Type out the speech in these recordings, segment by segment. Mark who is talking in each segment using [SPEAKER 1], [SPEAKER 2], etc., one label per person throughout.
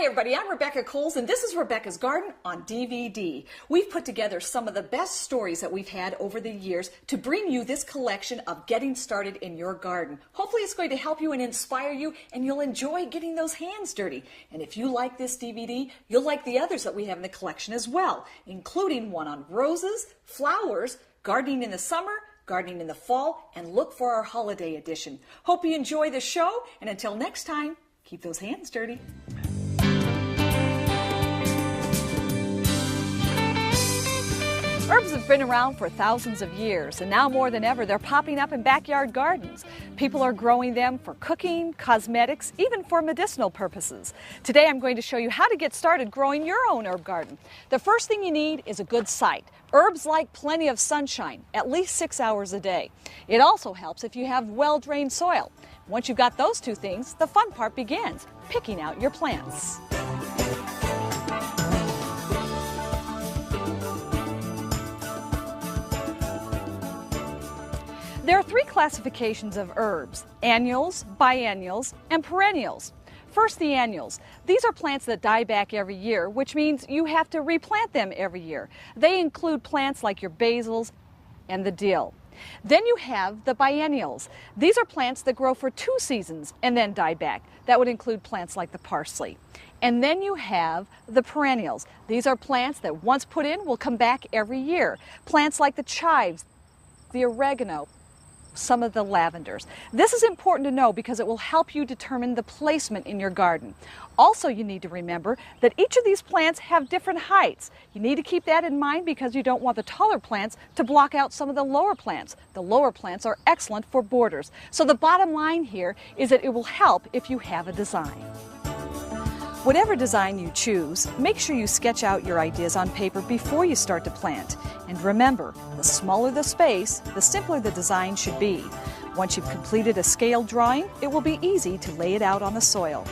[SPEAKER 1] everybody, I'm Rebecca Coles, and this is Rebecca's Garden on DVD. We've put together some of the best stories that we've had over the years to bring you this collection of getting started in your garden. Hopefully it's going to help you and inspire you, and you'll enjoy getting those hands dirty. And if you like this DVD, you'll like the others that we have in the collection as well, including one on roses, flowers, gardening in the summer, gardening in the fall, and look for our holiday edition. Hope you enjoy the show, and until next time, keep those hands dirty. Herbs have been around for thousands of years, and now more than ever, they're popping up in backyard gardens. People are growing them for cooking, cosmetics, even for medicinal purposes. Today, I'm going to show you how to get started growing your own herb garden. The first thing you need is a good site. Herbs like plenty of sunshine, at least 6 hours a day. It also helps if you have well-drained soil. Once you've got those two things, the fun part begins, picking out your plants. There are three classifications of herbs: annuals, biennials, and perennials. First, the annuals. These are plants that die back every year, which means you have to replant them every year. They include plants like your basils and the dill. Then you have the biennials. These are plants that grow for 2 seasons and then die back. That would include plants like the parsley. And then you have the perennials. These are plants that once put in will come back every year. Plants like the chives, the oregano, some of the lavenders. This is important to know because it will help you determine the placement in your garden. Also, you need to remember that each of these plants have different heights. You need to keep that in mind because you don't want the taller plants to block out some of the lower plants. The lower plants are excellent for borders. So the bottom line here is that it will help if you have a design. Whatever design you choose, make sure you sketch out your ideas on paper before you start to plant. And remember, the smaller the space, the simpler the design should be. Once you've completed a scale drawing, it will be easy to lay it out on the soil.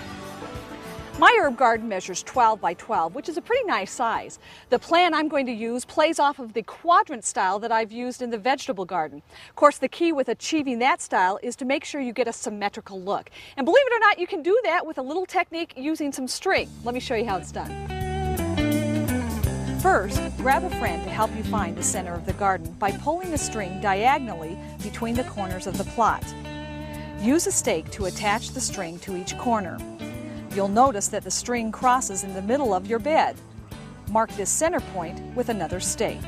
[SPEAKER 1] My herb garden measures 12 by 12, which is a pretty nice size. The plan I'm going to use plays off of the quadrant style that I've used in the vegetable garden. Of course, the key with achieving that style is to make sure you get a symmetrical look. And believe it or not, you can do that with a little technique using some string. Let me show you how it's done. First, grab a friend to help you find the center of the garden by pulling the string diagonally between the corners of the plot. Use a stake to attach the string to each corner. You'll notice that the string crosses in the middle of your bed. Mark this center point with another stake.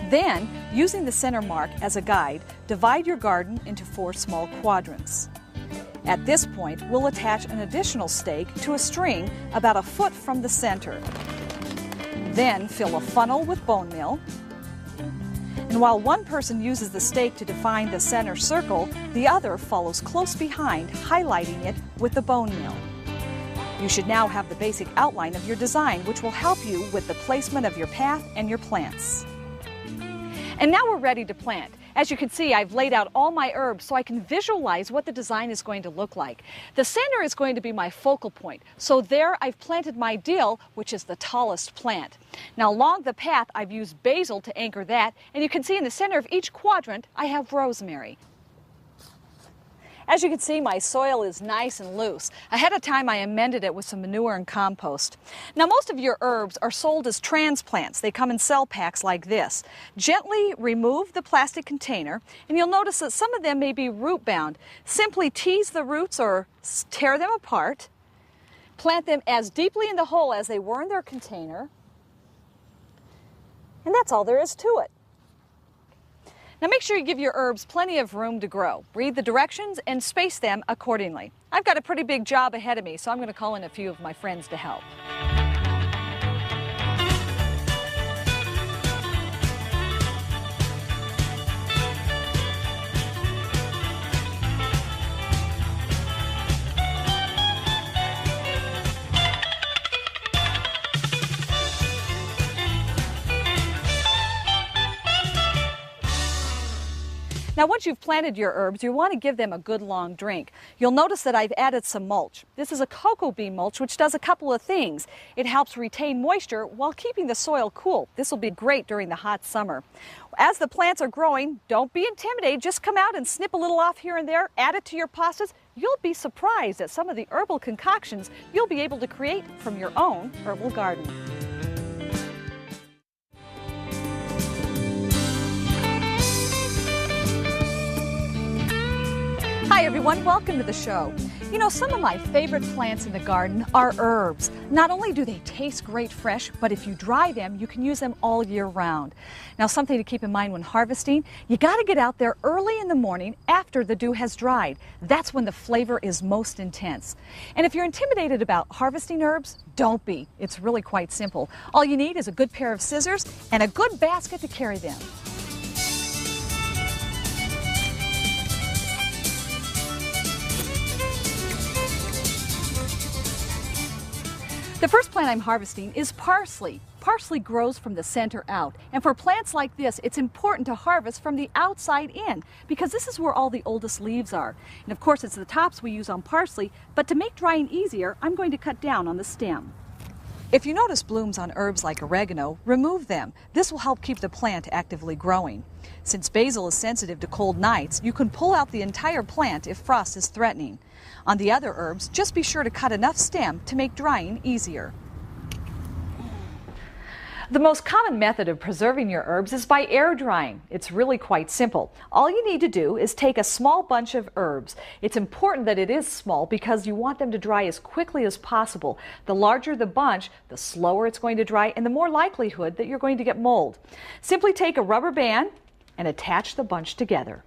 [SPEAKER 1] Then, using the center mark as a guide, divide your garden into 4 small quadrants. At this point, we'll attach an additional stake to a string about a foot from the center. Then fill a funnel with bone meal. And while one person uses the stake to define the center circle, the other follows close behind, highlighting it with the bone meal. You should now have the basic outline of your design, which will help you with the placement of your path and your plants. And now we're ready to plant. As you can see, I've laid out all my herbs so I can visualize what the design is going to look like. The center is going to be my focal point. So there I've planted my dill, which is the tallest plant. Now along the path, I've used basil to anchor that, and you can see in the center of each quadrant, I have rosemary. As you can see, my soil is nice and loose. Ahead of time, I amended it with some manure and compost. Now, most of your herbs are sold as transplants. They come in cell packs like this. Gently remove the plastic container, and you'll notice that some of them may be root bound. Simply tease the roots or tear them apart. Plant them as deeply in the hole as they were in their container. And that's all there is to it. Now make sure you give your herbs plenty of room to grow. Read the directions and space them accordingly. I've got a pretty big job ahead of me, so I'm going to call in a few of my friends to help. Now once you've planted your herbs, you want to give them a good long drink. You'll notice that I've added some mulch. This is a cocoa bean mulch, which does a couple of things. It helps retain moisture while keeping the soil cool. This will be great during the hot summer. As the plants are growing, don't be intimidated. Just come out and snip a little off here and there, add it to your pastas. you'll be surprised at some of the herbal concoctions you'll be able to create from your own herbal garden. Hi everyone, welcome to the show. You know, some of my favorite plants in the garden are herbs. Not only do they taste great fresh, but if you dry them, you can use them all year round. Now, something to keep in mind when harvesting, you got to get out there early in the morning after the dew has dried. That's when the flavor is most intense. And if you're intimidated about harvesting herbs, don't be. It's really quite simple. All you need is a good pair of scissors and a good basket to carry them. The first plant I'm harvesting is parsley. Parsley grows from the center out, and for plants like this, it's important to harvest from the outside in because this is where all the oldest leaves are. And of course, it's the tops we use on parsley, but to make drying easier, I'm going to cut down on the stem. If you notice blooms on herbs like oregano, remove them. This will help keep the plant actively growing. Since basil is sensitive to cold nights, you can pull out the entire plant if frost is threatening. On the other herbs, just be sure to cut enough stem to make drying easier. The most common method of preserving your herbs is by air drying. It's really quite simple. All you need to do is take a small bunch of herbs. It's important that it is small because you want them to dry as quickly as possible. The larger the bunch, the slower it's going to dry and the more likelihood that you're going to get mold. Simply take a rubber band and attach the bunch together.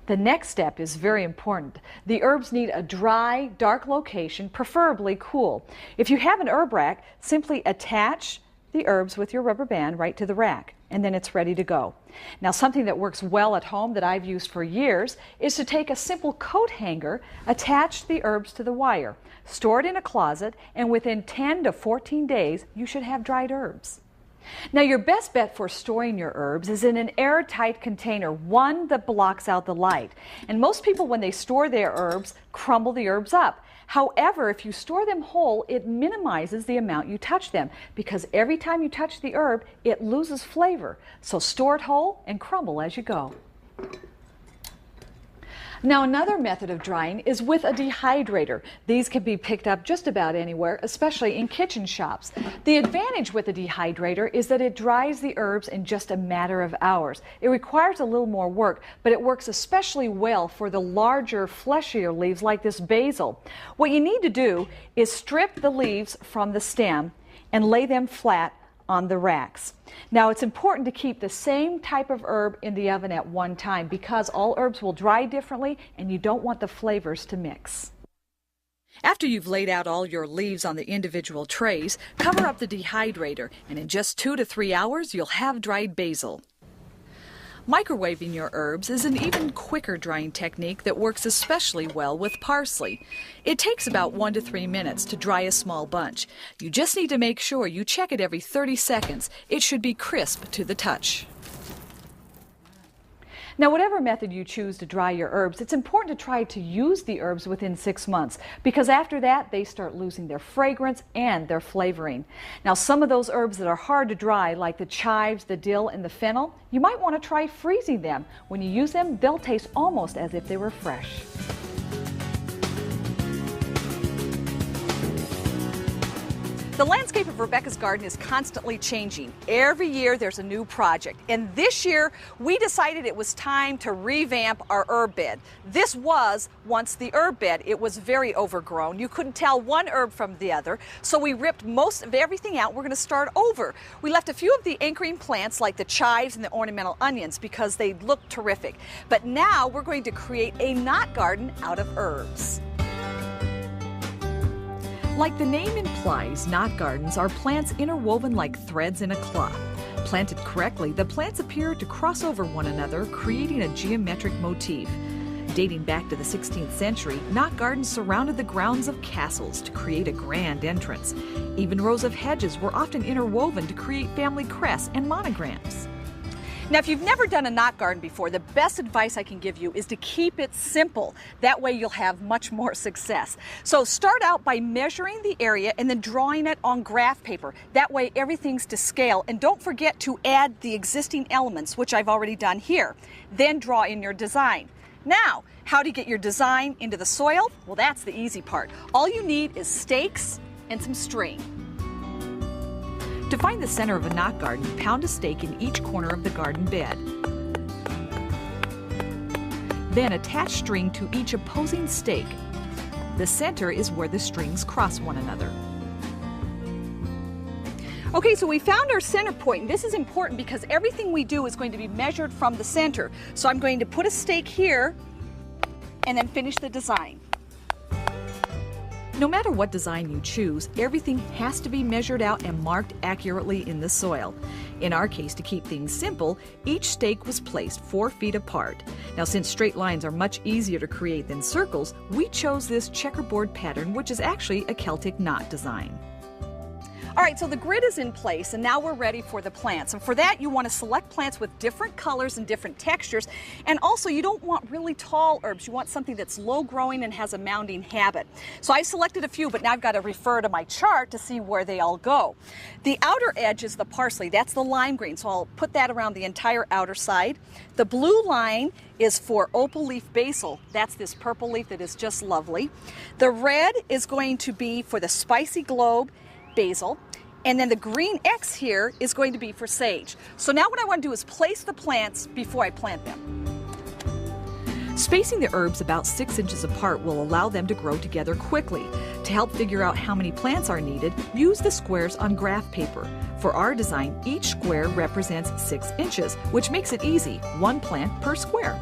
[SPEAKER 1] The next step is very important. The herbs need a dry, dark location, preferably cool. If you have an herb rack, simply attach the herbs with your rubber band right to the rack, and then it's ready to go. Now, something that works well at home that I've used for years is to take a simple coat hanger, attach the herbs to the wire, store it in a closet, and within 10 to 14 days, you should have dried herbs. Now, your best bet for storing your herbs is in an airtight container, one that blocks out the light. And most people, when they store their herbs, crumble the herbs up. However, if you store them whole, it minimizes the amount you touch them because every time you touch the herb, it loses flavor. So store it whole and crumble as you go. Now, another method of drying is with a dehydrator. These can be picked up just about anywhere, especially in kitchen shops. The advantage with a dehydrator is that it dries the herbs in just a matter of hours. It requires a little more work, but it works especially well for the larger, fleshier leaves like this basil. What you need to do is strip the leaves from the stem and lay them flat on the racks. Now, it's important to keep the same type of herb in the oven at one time because all herbs will dry differently and you don't want the flavors to mix. After you've laid out all your leaves on the individual trays, cover up the dehydrator, and in just 2 to 3 hours you'll have dried basil. Microwaving your herbs is an even quicker drying technique that works especially well with parsley. It takes about 1 to 3 minutes to dry a small bunch. You just need to make sure you check it every 30 seconds. It should be crisp to the touch. Now, whatever method you choose to dry your herbs, it's important to try to use the herbs within 6 months because after that they start losing their fragrance and their flavoring. Now, some of those herbs that are hard to dry, like the chives, the dill, and the fennel, you might want to try freezing them. When you use them, they'll taste almost as if they were fresh. The landscape of Rebecca's garden is constantly changing. Every year there's a new project. And this year we decided it was time to revamp our herb bed. This was once the herb bed. It was very overgrown. You couldn't tell one herb from the other. So we ripped most of everything out. We're going to start over. We left a few of the anchoring plants like the chives and the ornamental onions because they look terrific. But now we're going to create a knot garden out of herbs. Like the name implies, knot gardens are plants interwoven like threads in a cloth. Planted correctly, the plants appear to cross over one another, creating a geometric motif. Dating back to the 16th century, knot gardens surrounded the grounds of castles to create a grand entrance. Even rows of hedges were often interwoven to create family crests and monograms. Now, if you've never done a knot garden before, the best advice I can give you is to keep it simple. That way you'll have much more success. So start out by measuring the area and then drawing it on graph paper. That way everything's to scale. And don't forget to add the existing elements, which I've already done here. Then draw in your design. Now, how do you get your design into the soil? Well, that's the easy part. All you need is stakes and some string. To find the center of a knot garden, pound a stake in each corner of the garden bed. Then attach string to each opposing stake. The center is where the strings cross one another. Okay, so we found our center point, and this is important because everything we do is going to be measured from the center. So I'm going to put a stake here and then finish the design. No matter what design you choose, everything has to be measured out and marked accurately in the soil. In our case, to keep things simple, each stake was placed 4 feet apart. Now, since straight lines are much easier to create than circles, we chose this checkerboard pattern, which is actually a Celtic knot design. All right, so the grid is in place, and now we're ready for the plants. And for that, you want to select plants with different colors and different textures. And also, you don't want really tall herbs. You want something that's low growing and has a mounding habit. So I selected a few, but now I've got to refer to my chart to see where they all go. The outer edge is the parsley. That's the lime green, so I'll put that around the entire outer side. The blue line is for opal leaf basil. That's this purple leaf that is just lovely. The red is going to be for the spicy globe basil. And then the green X here is going to be for sage. So now what I want to do is place the plants before I plant them. Spacing the herbs about 6 inches apart will allow them to grow together quickly. To help figure out how many plants are needed, use the squares on graph paper. For our design, each square represents 6 inches, which makes it easy, 1 plant per square.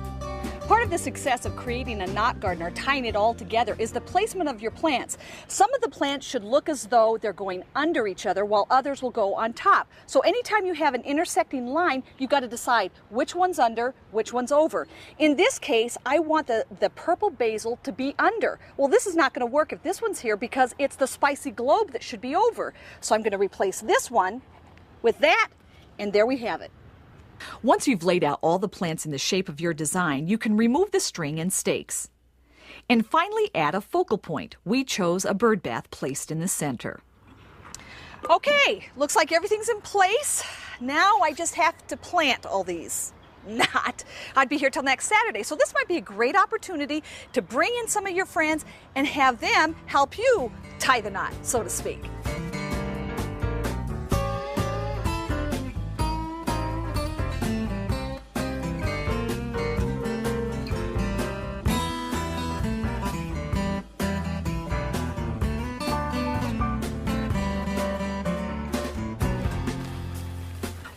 [SPEAKER 1] Part of the success of creating a knot garden or tying it all together is the placement of your plants. Some of the plants should look as though they're going under each other while others will go on top. So anytime you have an intersecting line, you've got to decide which one's under, which one's over. In this case, I want the purple basil to be under. Well, this is not going to work if this one's here because it's the spicy globe that should be over. So I'm going to replace this one with that, and there we have it. Once you've laid out all the plants in the shape of your design, you can remove the string and stakes. And finally add a focal point. We chose a bird bath placed in the center. Okay, looks like everything's in place. Now I just have to plant all these. I'd be here till next Saturday. So this might be a great opportunity to bring in some of your friends and have them help you tie the knot, so to speak.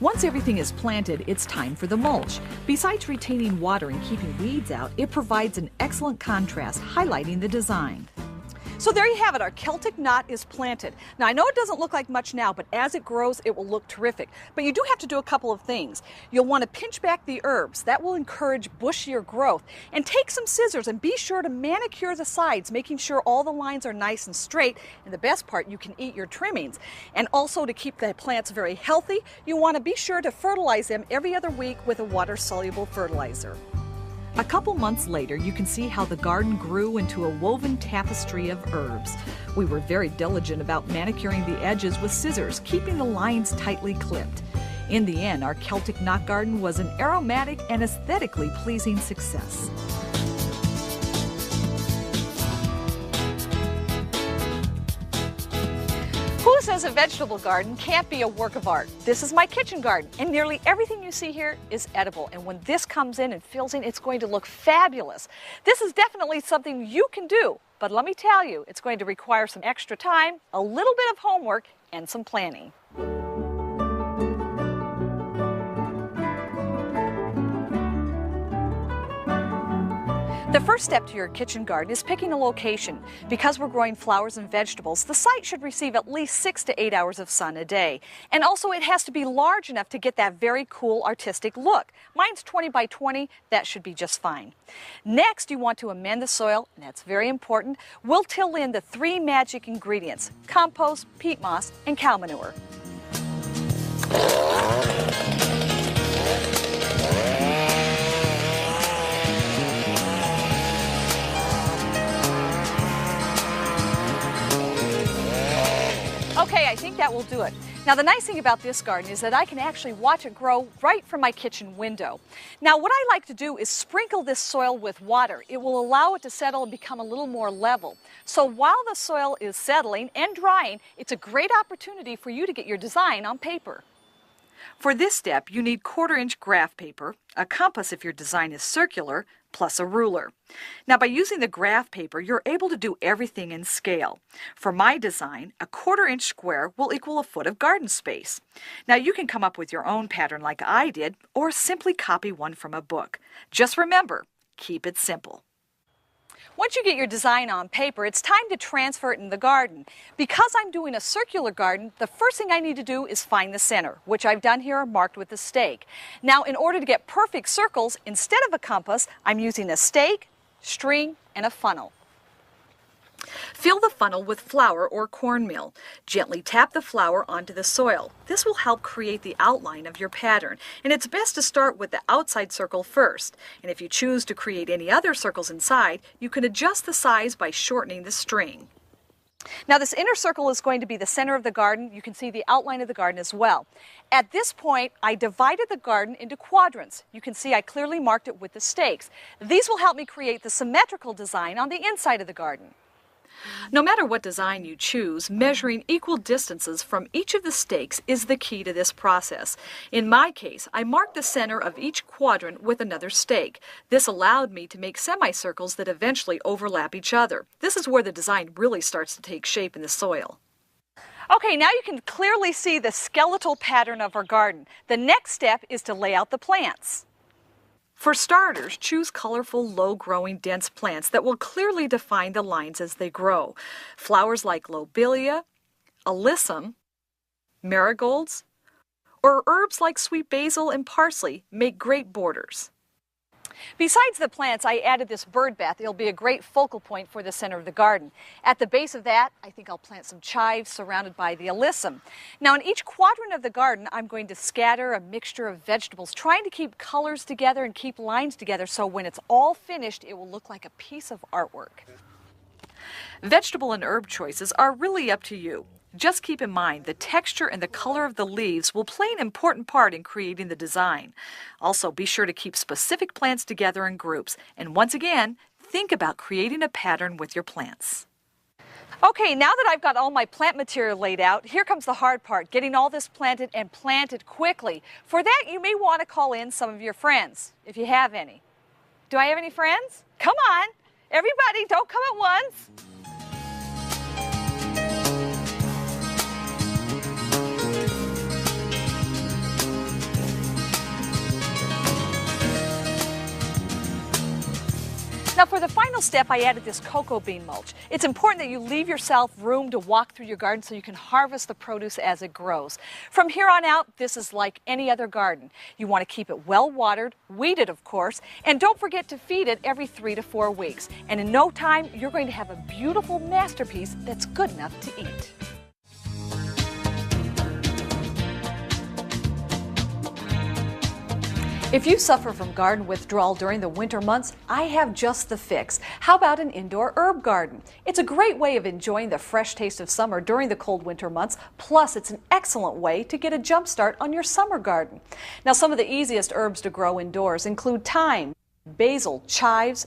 [SPEAKER 1] Once everything is planted, it's time for the mulch. Besides retaining water and keeping weeds out, it provides an excellent contrast, highlighting the design. So there you have it, our Celtic knot is planted. Now I know it doesn't look like much now, but as it grows, it will look terrific. But you do have to do a couple of things. You'll want to pinch back the herbs. That will encourage bushier growth. And take some scissors and be sure to manicure the sides, making sure all the lines are nice and straight. And the best part, you can eat your trimmings. And also to keep the plants very healthy, you want to be sure to fertilize them every other week with a water-soluble fertilizer. A couple months later, you can see how the garden grew into a woven tapestry of herbs. We were very diligent about manicuring the edges with scissors, keeping the lines tightly clipped. In the end, our Celtic knot garden was an aromatic and aesthetically pleasing success. Who says a vegetable garden can't be a work of art? This is my kitchen garden, and nearly everything you see here is edible. And when this comes in and fills in, it's going to look fabulous. This is definitely something you can do, but let me tell you, it's going to require some extra time, a little bit of homework, and some planning. The first step to your kitchen garden is picking a location. Because we're growing flowers and vegetables, the site should receive at least 6 to 8 hours of sun a day. And also it has to be large enough to get that very cool artistic look. Mine's 20 by 20, that should be just fine. Next, you want to amend the soil, and that's very important. We'll till in the 3 magic ingredients: compost, peat moss, and cow manure. Okay, I think that will do it. Now the nice thing about this garden is that I can actually watch it grow right from my kitchen window. Now what I like to do is sprinkle this soil with water. It will allow it to settle and become a little more level. So while the soil is settling and drying, it's a great opportunity for you to get your design on paper. For this step, you need 1/4-inch graph paper, a compass if your design is circular, plus a ruler. Now by using the graph paper, you're able to do everything in scale. For my design, a 1/4-inch square will equal a foot of garden space. Now you can come up with your own pattern like I did, or simply copy one from a book. Just remember, keep it simple. Once you get your design on paper, it's time to transfer it in the garden. Because I'm doing a circular garden, the first thing I need to do is find the center, which I've done here marked with a stake. Now, in order to get perfect circles, instead of a compass, I'm using a stake, string, and a funnel. Fill the funnel with flour or cornmeal. Gently tap the flour onto the soil. This will help create the outline of your pattern, and it's best to start with the outside circle first. And if you choose to create any other circles inside, you can adjust the size by shortening the string. Now this inner circle is going to be the center of the garden. You can see the outline of the garden as well. At this point, I divided the garden into quadrants. You can see I clearly marked it with the stakes. These will help me create the symmetrical design on the inside of the garden. No matter what design you choose, measuring equal distances from each of the stakes is the key to this process. In my case, I marked the center of each quadrant with another stake. This allowed me to make semicircles that eventually overlap each other. This is where the design really starts to take shape in the soil. Okay, now you can clearly see the skeletal pattern of our garden. The next step is to lay out the plants. For starters, choose colorful, low-growing, dense plants that will clearly define the lines as they grow. Flowers like lobelia, alyssum, marigolds, or herbs like sweet basil and parsley make great borders. Besides the plants, I added this bird bath. It'll be a great focal point for the center of the garden. At the base of that, I think I'll plant some chives surrounded by the alyssum. Now in each quadrant of the garden, I'm going to scatter a mixture of vegetables, trying to keep colors together and keep lines together so when it's all finished, it will look like a piece of artwork. Vegetable and herb choices are really up to you. Just keep in mind the texture and the color of the leaves will play an important part in creating the design. Also, be sure to keep specific plants together in groups. And once again, think about creating a pattern with your plants. Okay, now that I've got all my plant material laid out, here comes the hard part, getting all this planted and planted quickly. For that, you may want to call in some of your friends, if you have any. Do I have any friends? Come on, everybody, don't come at once. Now for the final step, I added this cocoa bean mulch. It's important that you leave yourself room to walk through your garden so you can harvest the produce as it grows. From here on out, this is like any other garden. You want to keep it well watered, weeded of course, and don't forget to feed it every 3 to 4 weeks. And in no time, you're going to have a beautiful masterpiece that's good enough to eat. If you suffer from garden withdrawal during the winter months, I have just the fix. How about an indoor herb garden? It's a great way of enjoying the fresh taste of summer during the cold winter months, plus it's an excellent way to get a jump start on your summer garden. Now some of the easiest herbs to grow indoors include thyme, basil, chives,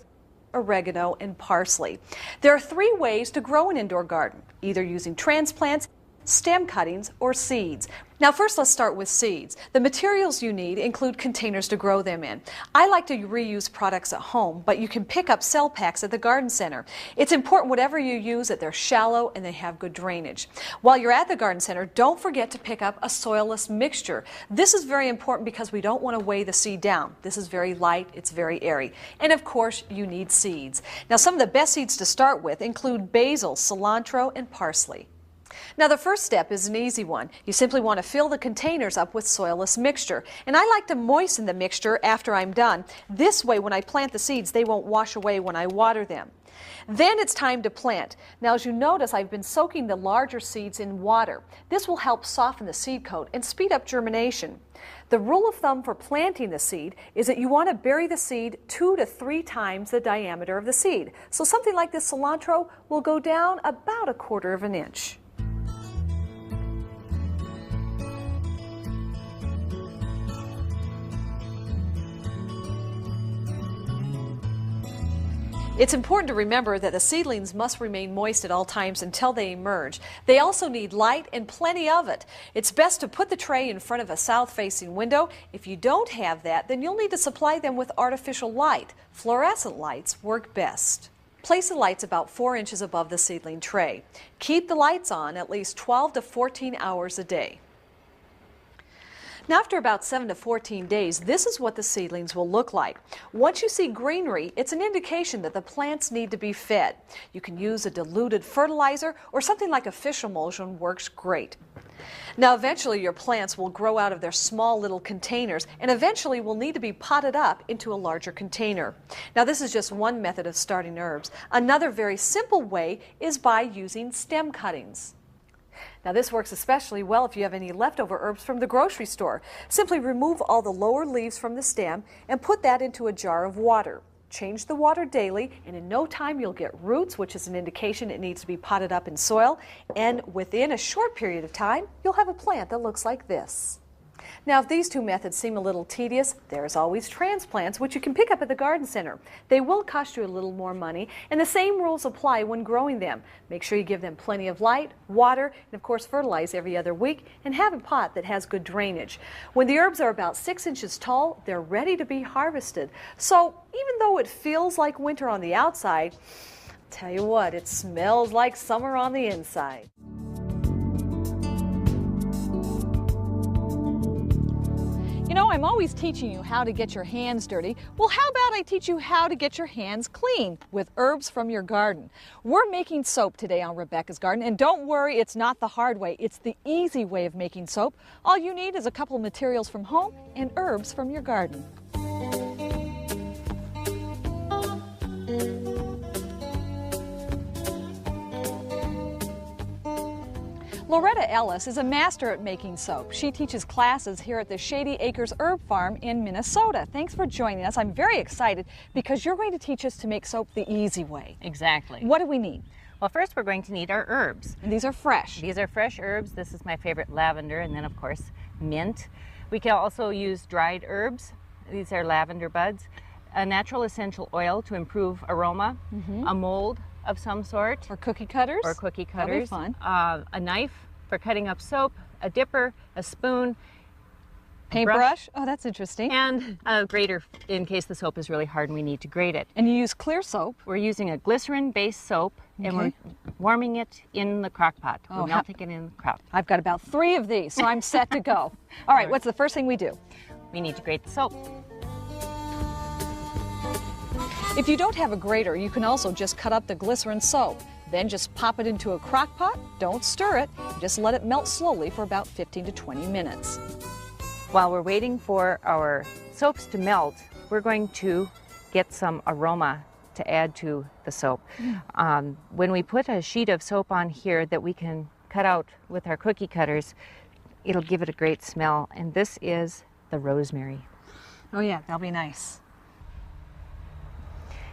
[SPEAKER 1] oregano, and parsley. There are 3 ways to grow an indoor garden, either using transplants, stem cuttings, or seeds. Now first let's start with seeds. The materials you need include containers to grow them in. I like to reuse products at home, but you can pick up cell packs at the garden center. It's important whatever you use that they're shallow and they have good drainage. While you're at the garden center, don't forget to pick up a soilless mixture. This is very important because we don't want to weigh the seed down. This is very light, it's very airy. And of course, you need seeds. Now some of the best seeds to start with include basil, cilantro, and parsley. Now the first step is an easy one. You simply want to fill the containers up with soilless mixture. And I like to moisten the mixture after I'm done. This way when I plant the seeds, they won't wash away when I water them. Then it's time to plant. Now as you notice, I've been soaking the larger seeds in water. This will help soften the seed coat and speed up germination. The rule of thumb for planting the seed is that you want to bury the seed 2 to 3 times the diameter of the seed. So something like this cilantro will go down about 1/4 of an inch. It's important to remember that the seedlings must remain moist at all times until they emerge. They also need light and plenty of it. It's best to put the tray in front of a south-facing window. If you don't have that, then you'll need to supply them with artificial light. Fluorescent lights work best. Place the lights about 4 inches above the seedling tray. Keep the lights on at least 12 to 14 hours a day. Now, after about 7 to 14 days, this is what the seedlings will look like. Once you see greenery, it's an indication that the plants need to be fed. You can use a diluted fertilizer or something like a fish emulsion works great. Now, eventually your plants will grow out of their small little containers and eventually will need to be potted up into a larger container. Now, this is just one method of starting herbs. Another very simple way is by using stem cuttings. Now, this works especially well if you have any leftover herbs from the grocery store. Simply remove all the lower leaves from the stem and put that into a jar of water. Change the water daily, and in no time you'll get roots, which is an indication it needs to be potted up in soil. And within a short period of time, you'll have a plant that looks like this. Now, if these two methods seem a little tedious, there's always transplants, which you can pick up at the garden center. They will cost you a little more money, and the same rules apply when growing them. Make sure you give them plenty of light, water, and of course fertilize every other week, and have a pot that has good drainage. When the herbs are about 6 inches tall, they're ready to be harvested. So even though it feels like winter on the outside, I'll tell you what, it smells like summer on the inside. You know, I'm always teaching you how to get your hands dirty. Well, how about I teach you how to get your hands clean with herbs from your garden? We're making soap today on Rebecca's Garden, and don't worry, it's not the hard way. It's the easy way of making soap. All you need is a couple of materials from home and herbs from your garden. Loretta Ellis is a master at making soap. She teaches classes here at the Shady Acres Herb Farm in Minnesota. Thanks for joining us. I'm very excited because you're going to teach us to make soap the easy way.
[SPEAKER 2] Exactly.
[SPEAKER 1] What do we need?
[SPEAKER 2] Well, first we're going to need our herbs.
[SPEAKER 1] And these are fresh.
[SPEAKER 2] These are fresh herbs. This is my favorite, lavender, and then of course mint. We can also use dried herbs. These are lavender buds. A natural essential oil to improve aroma. A mold of some sort.
[SPEAKER 1] Or cookie cutters.
[SPEAKER 2] Or cookie cutters.
[SPEAKER 1] That'll be fun.
[SPEAKER 2] A knife for cutting up soap, a dipper, a spoon,
[SPEAKER 1] paintbrush. Oh, that's interesting.
[SPEAKER 2] And a grater in case the soap is really hard and we need to grate it.
[SPEAKER 1] And you use clear soap.
[SPEAKER 2] We're using a glycerin-based soap, and we're warming it in the crock pot. We're melting it in the crock.
[SPEAKER 1] I've got about 3 of these, so I'm set to go. All right, what's the first thing we do?
[SPEAKER 2] We need to grate the soap.
[SPEAKER 1] If you don't have a grater, you can also just cut up the glycerin soap. Then just pop it into a crock pot. Don't stir it. Just let it melt slowly for about 15 to 20 minutes.
[SPEAKER 2] While we're waiting for our soaps to melt, we're going to get some aroma to add to the soap. When we put a sheet of soap on here that we can cut out with our cookie cutters, it'll give it a great smell. And this is the rosemary.
[SPEAKER 1] Oh yeah, that'll be nice.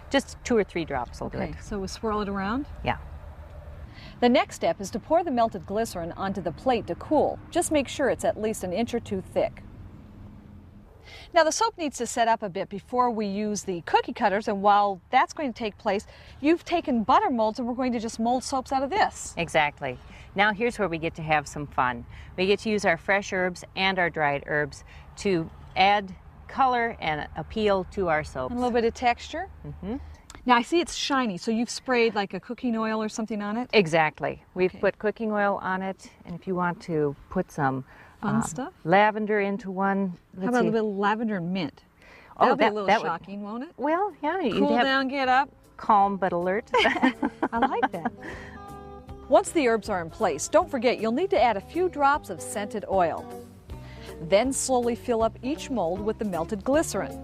[SPEAKER 2] Just 2 or 3 drops will do it.
[SPEAKER 1] So we swirl it around?
[SPEAKER 2] Yeah.
[SPEAKER 1] The next step is to pour the melted glycerin onto the plate to cool. Just make sure it's at least 1 inch or 2 thick. Now the soap needs to set up a bit before we use the cookie cutters, and while that's going to take place, you've taken butter molds and we're going to just mold soaps out of this.
[SPEAKER 2] Exactly. Now here's where we get to have some fun. We get to use our fresh herbs and our dried herbs to add color and appeal to our soaps.
[SPEAKER 1] And a little bit of texture. Now I see it's shiny, so you've sprayed like a cooking oil or something on it?
[SPEAKER 2] Exactly. We've put cooking oil on it, and if you want to put some
[SPEAKER 1] fun stuff,
[SPEAKER 2] lavender into one.
[SPEAKER 1] How about a little lavender and mint? That'll be a little shocking, won't it?
[SPEAKER 2] Well, yeah.
[SPEAKER 1] Cool down, get up.
[SPEAKER 2] Calm but alert.
[SPEAKER 1] I like that. Once the herbs are in place, don't forget you'll need to add a few drops of scented oil. Then slowly fill up each mold with the melted glycerin.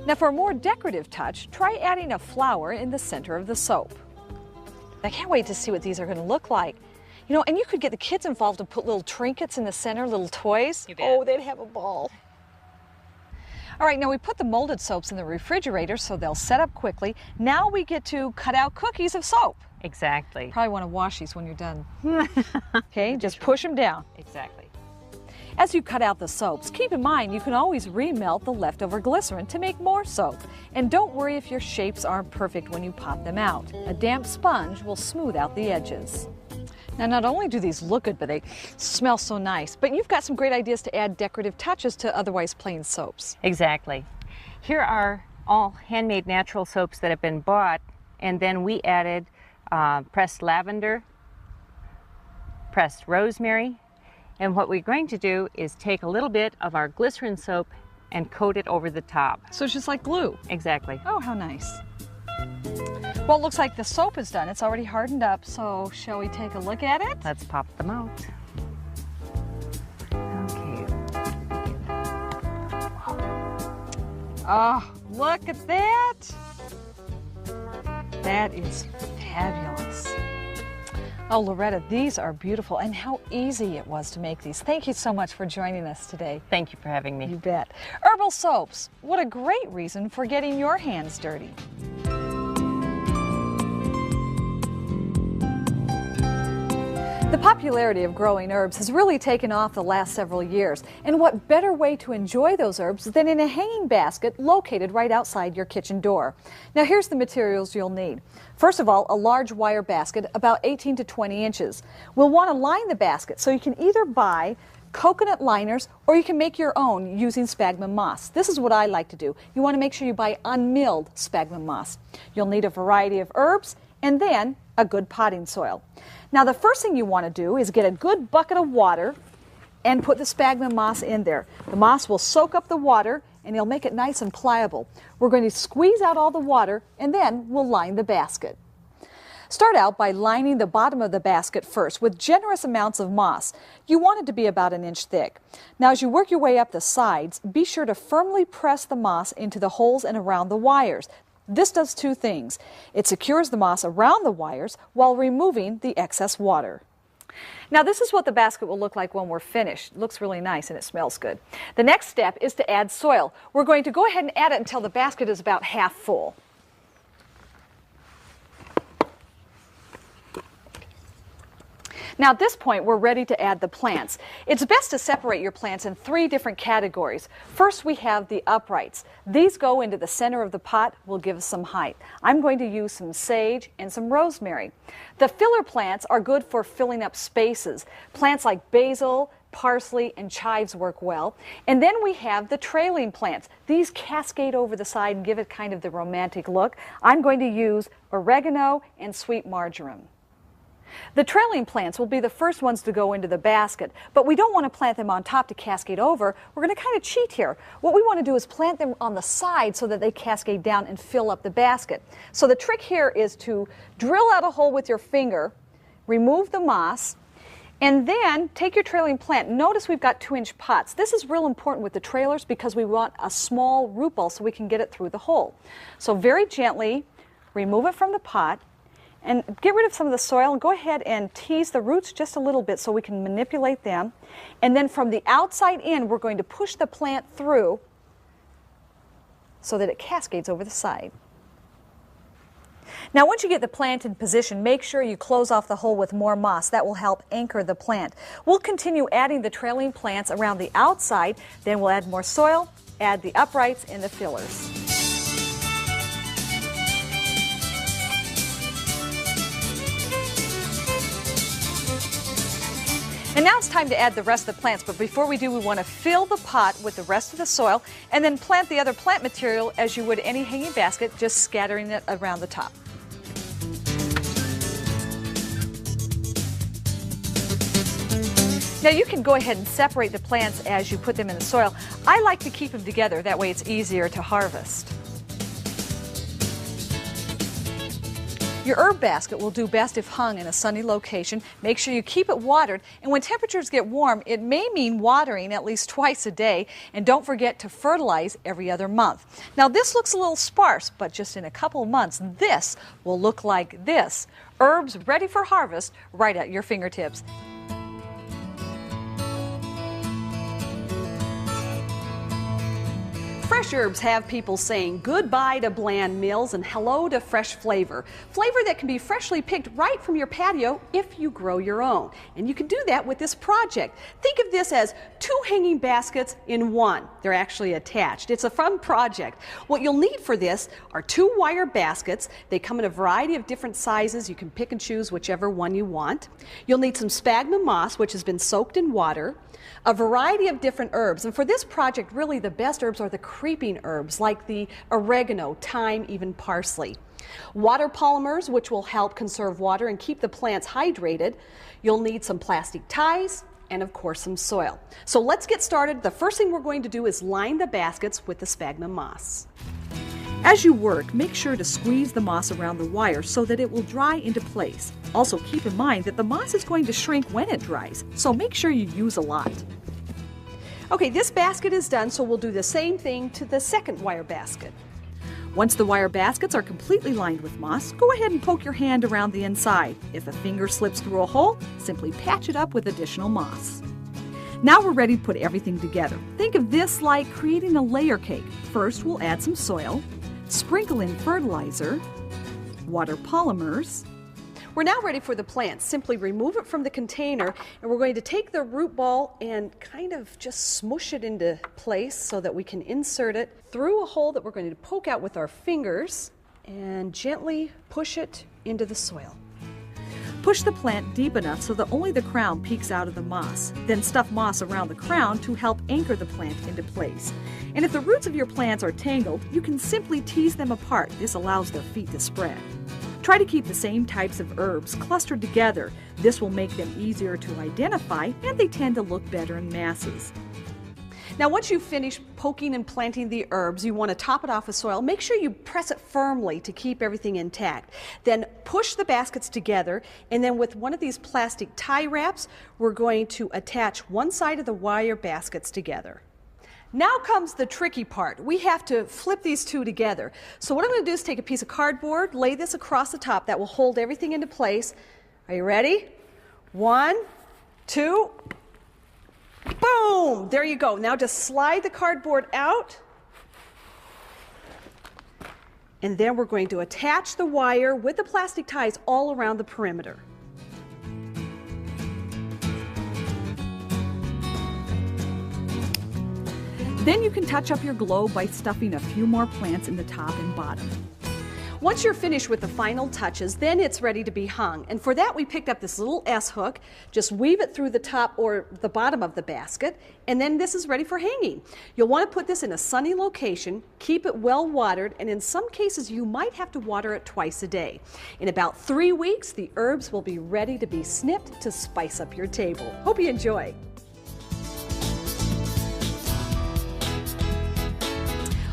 [SPEAKER 1] Now for a more decorative touch, try adding a flower in the center of the soap. I can't wait to see what these are going to look like. You know, and you could get the kids involved and put little trinkets in the center, little toys. Oh, they'd have a ball. All right, now we put the molded soaps in the refrigerator so they'll set up quickly. Now we get to cut out cookies of soap.
[SPEAKER 2] Exactly.
[SPEAKER 1] Probably want to wash these when you're done. Okay, just push them down.
[SPEAKER 2] Exactly.
[SPEAKER 1] As you cut out the soaps, keep in mind you can always remelt the leftover glycerin to make more soap. And don't worry if your shapes aren't perfect when you pop them out. A damp sponge will smooth out the edges. Now, not only do these look good, but they smell so nice. But you've got some great ideas to add decorative touches to otherwise plain soaps.
[SPEAKER 2] Exactly. Here are all handmade natural soaps that have been bought, and then we added pressed lavender, pressed rosemary, and what we're going to do is take a little bit of our glycerin soap and coat it over the top.
[SPEAKER 1] So it's just like glue?
[SPEAKER 2] Exactly.
[SPEAKER 1] Oh, how nice. Well, it looks like the soap is done. It's already hardened up, so shall we take a look at it?
[SPEAKER 2] Let's pop them out. Okay.
[SPEAKER 1] Oh, look at that. That is fabulous. Oh, Loretta, these are beautiful, and how easy it was to make these. Thank you so much for joining us today.
[SPEAKER 2] Thank you for having me.
[SPEAKER 1] You bet. Herbal soaps, what a great reason for getting your hands dirty. The popularity of growing herbs has really taken off the last several years, and what better way to enjoy those herbs than in a hanging basket located right outside your kitchen door. Now here's the materials you'll need. First of all, a large wire basket about 18 to 20 inches. We'll want to line the basket, so you can either buy coconut liners or you can make your own using sphagnum moss. This is what I like to do. You want to make sure you buy unmilled sphagnum moss. You'll need a variety of herbs and then a good potting soil. Now the first thing you want to do is get a good bucket of water and put the sphagnum moss in there. The moss will soak up the water and it'll make it nice and pliable. We're going to squeeze out all the water and then we'll line the basket. Start out by lining the bottom of the basket first with generous amounts of moss. You want it to be about an inch thick. Now as you work your way up the sides, be sure to firmly press the moss into the holes and around the wires. This does two things. It secures the moss around the wires while removing the excess water. Now this is what the basket will look like when we're finished. It looks really nice and it smells good. The next step is to add soil. We're going to go ahead and add it until the basket is about half full. Now at this point we're ready to add the plants. It's best to separate your plants in three different categories. First we have the uprights. These go into the center of the pot, will give us some height. I'm going to use some sage and some rosemary. The filler plants are good for filling up spaces. Plants like basil, parsley, and chives work well. And then we have the trailing plants. These cascade over the side and give it kind of the romantic look. I'm going to use oregano and sweet marjoram. The trailing plants will be the first ones to go into the basket, but we don't want to plant them on top to cascade over. We're going to kind of cheat here. What we want to do is plant them on the side so that they cascade down and fill up the basket. So the trick here is to drill out a hole with your finger, remove the moss, and then take your trailing plant. Notice we've got 2-inch pots. This is real important with the trailers because we want a small root ball so we can get it through the hole. So very gently remove it from the pot and get rid of some of the soil and go ahead and tease the roots just a little bit so we can manipulate them. And then from the outside in, we're going to push the plant through so that it cascades over the side. Now once you get the plant in position, make sure you close off the hole with more moss. That will help anchor the plant. We'll continue adding the trailing plants around the outside, then we'll add more soil, add the uprights and the fillers. And now it's time to add the rest of the plants, but before we do, we want to fill the pot with the rest of the soil and then plant the other plant material as you would any hanging basket, just scattering it around the top. Now you can go ahead and separate the plants as you put them in the soil. I like to keep them together, that way it's easier to harvest. Your herb basket will do best if hung in a sunny location. Make sure you keep it watered, and when temperatures get warm, it may mean watering at least twice a day, and don't forget to fertilize every other month. Now this looks a little sparse, but just in a couple of months, this will look like this. Herbs ready for harvest right at your fingertips.
[SPEAKER 3] Fresh herbs have people saying goodbye to bland meals and hello to fresh flavor. Flavor that can be freshly picked right from your patio if you grow your own. And you can do that with this project. Think of this as 2 hanging baskets in one. They're actually attached. It's a fun project. What you'll need for this are 2 wire baskets. They come in a variety of different sizes. You can pick and choose whichever one you want. You'll need some sphagnum moss, which has been soaked in water, a variety of different herbs. And for this project, really the best herbs are the creeping herbs like the oregano, thyme, even parsley. Water polymers, which will help conserve water and keep the plants hydrated. You'll need some plastic ties and of course some soil. So let's get started. The first thing we're going to do is line the baskets with the sphagnum moss.
[SPEAKER 1] As you work, make sure to squeeze the moss around the wire so that it will dry into place. Also keep in mind that the moss is going to shrink when it dries, so make sure you use a lot.
[SPEAKER 3] Okay, this basket is done, so we'll do the same thing to the second wire basket.
[SPEAKER 1] Once the wire baskets are completely lined with moss, go ahead and poke your hand around the inside. If a finger slips through a hole, simply patch it up with additional moss. Now we're ready to put everything together. Think of this like creating a layer cake. First, we'll add some soil, sprinkle in fertilizer, water polymers.
[SPEAKER 3] We're now ready for the plants. Simply remove it from the container, and we're going to take the root ball and kind of just smush it into place so that we can insert it through a hole that we're going to poke out with our fingers and gently push it into the soil.
[SPEAKER 1] Push the plant deep enough so that only the crown peeks out of the moss. Then stuff moss around the crown to help anchor the plant into place. And if the roots of your plants are tangled, you can simply tease them apart. This allows their feet to spread. Try to keep the same types of herbs clustered together. This will make them easier to identify, and they tend to look better in masses.
[SPEAKER 3] Now once you've finished poking and planting the herbs, you want to top it off with soil. Make sure you press it firmly to keep everything intact. Then push the baskets together, and then with one of these plastic tie wraps, we're going to attach one side of the wire baskets together. Now comes the tricky part. We have to flip these two together. So what I'm going to do is take a piece of cardboard, lay this across the top. That will hold everything into place. Are you ready? 1, 2, boom! There you go. Now just slide the cardboard out. And then we're going to attach the wire with the plastic ties all around the perimeter.
[SPEAKER 1] Then you can touch up your globe by stuffing a few more plants in the top and bottom.
[SPEAKER 3] Once you're finished with the final touches, then it's ready to be hung. And for that, we picked up this little S hook. Just weave it through the top or the bottom of the basket, and then this is ready for hanging. You'll want to put this in a sunny location, keep it well watered, and in some cases you might have to water it twice a day. In about 3 weeks, the herbs will be ready to be snipped to spice up your table. Hope you enjoy.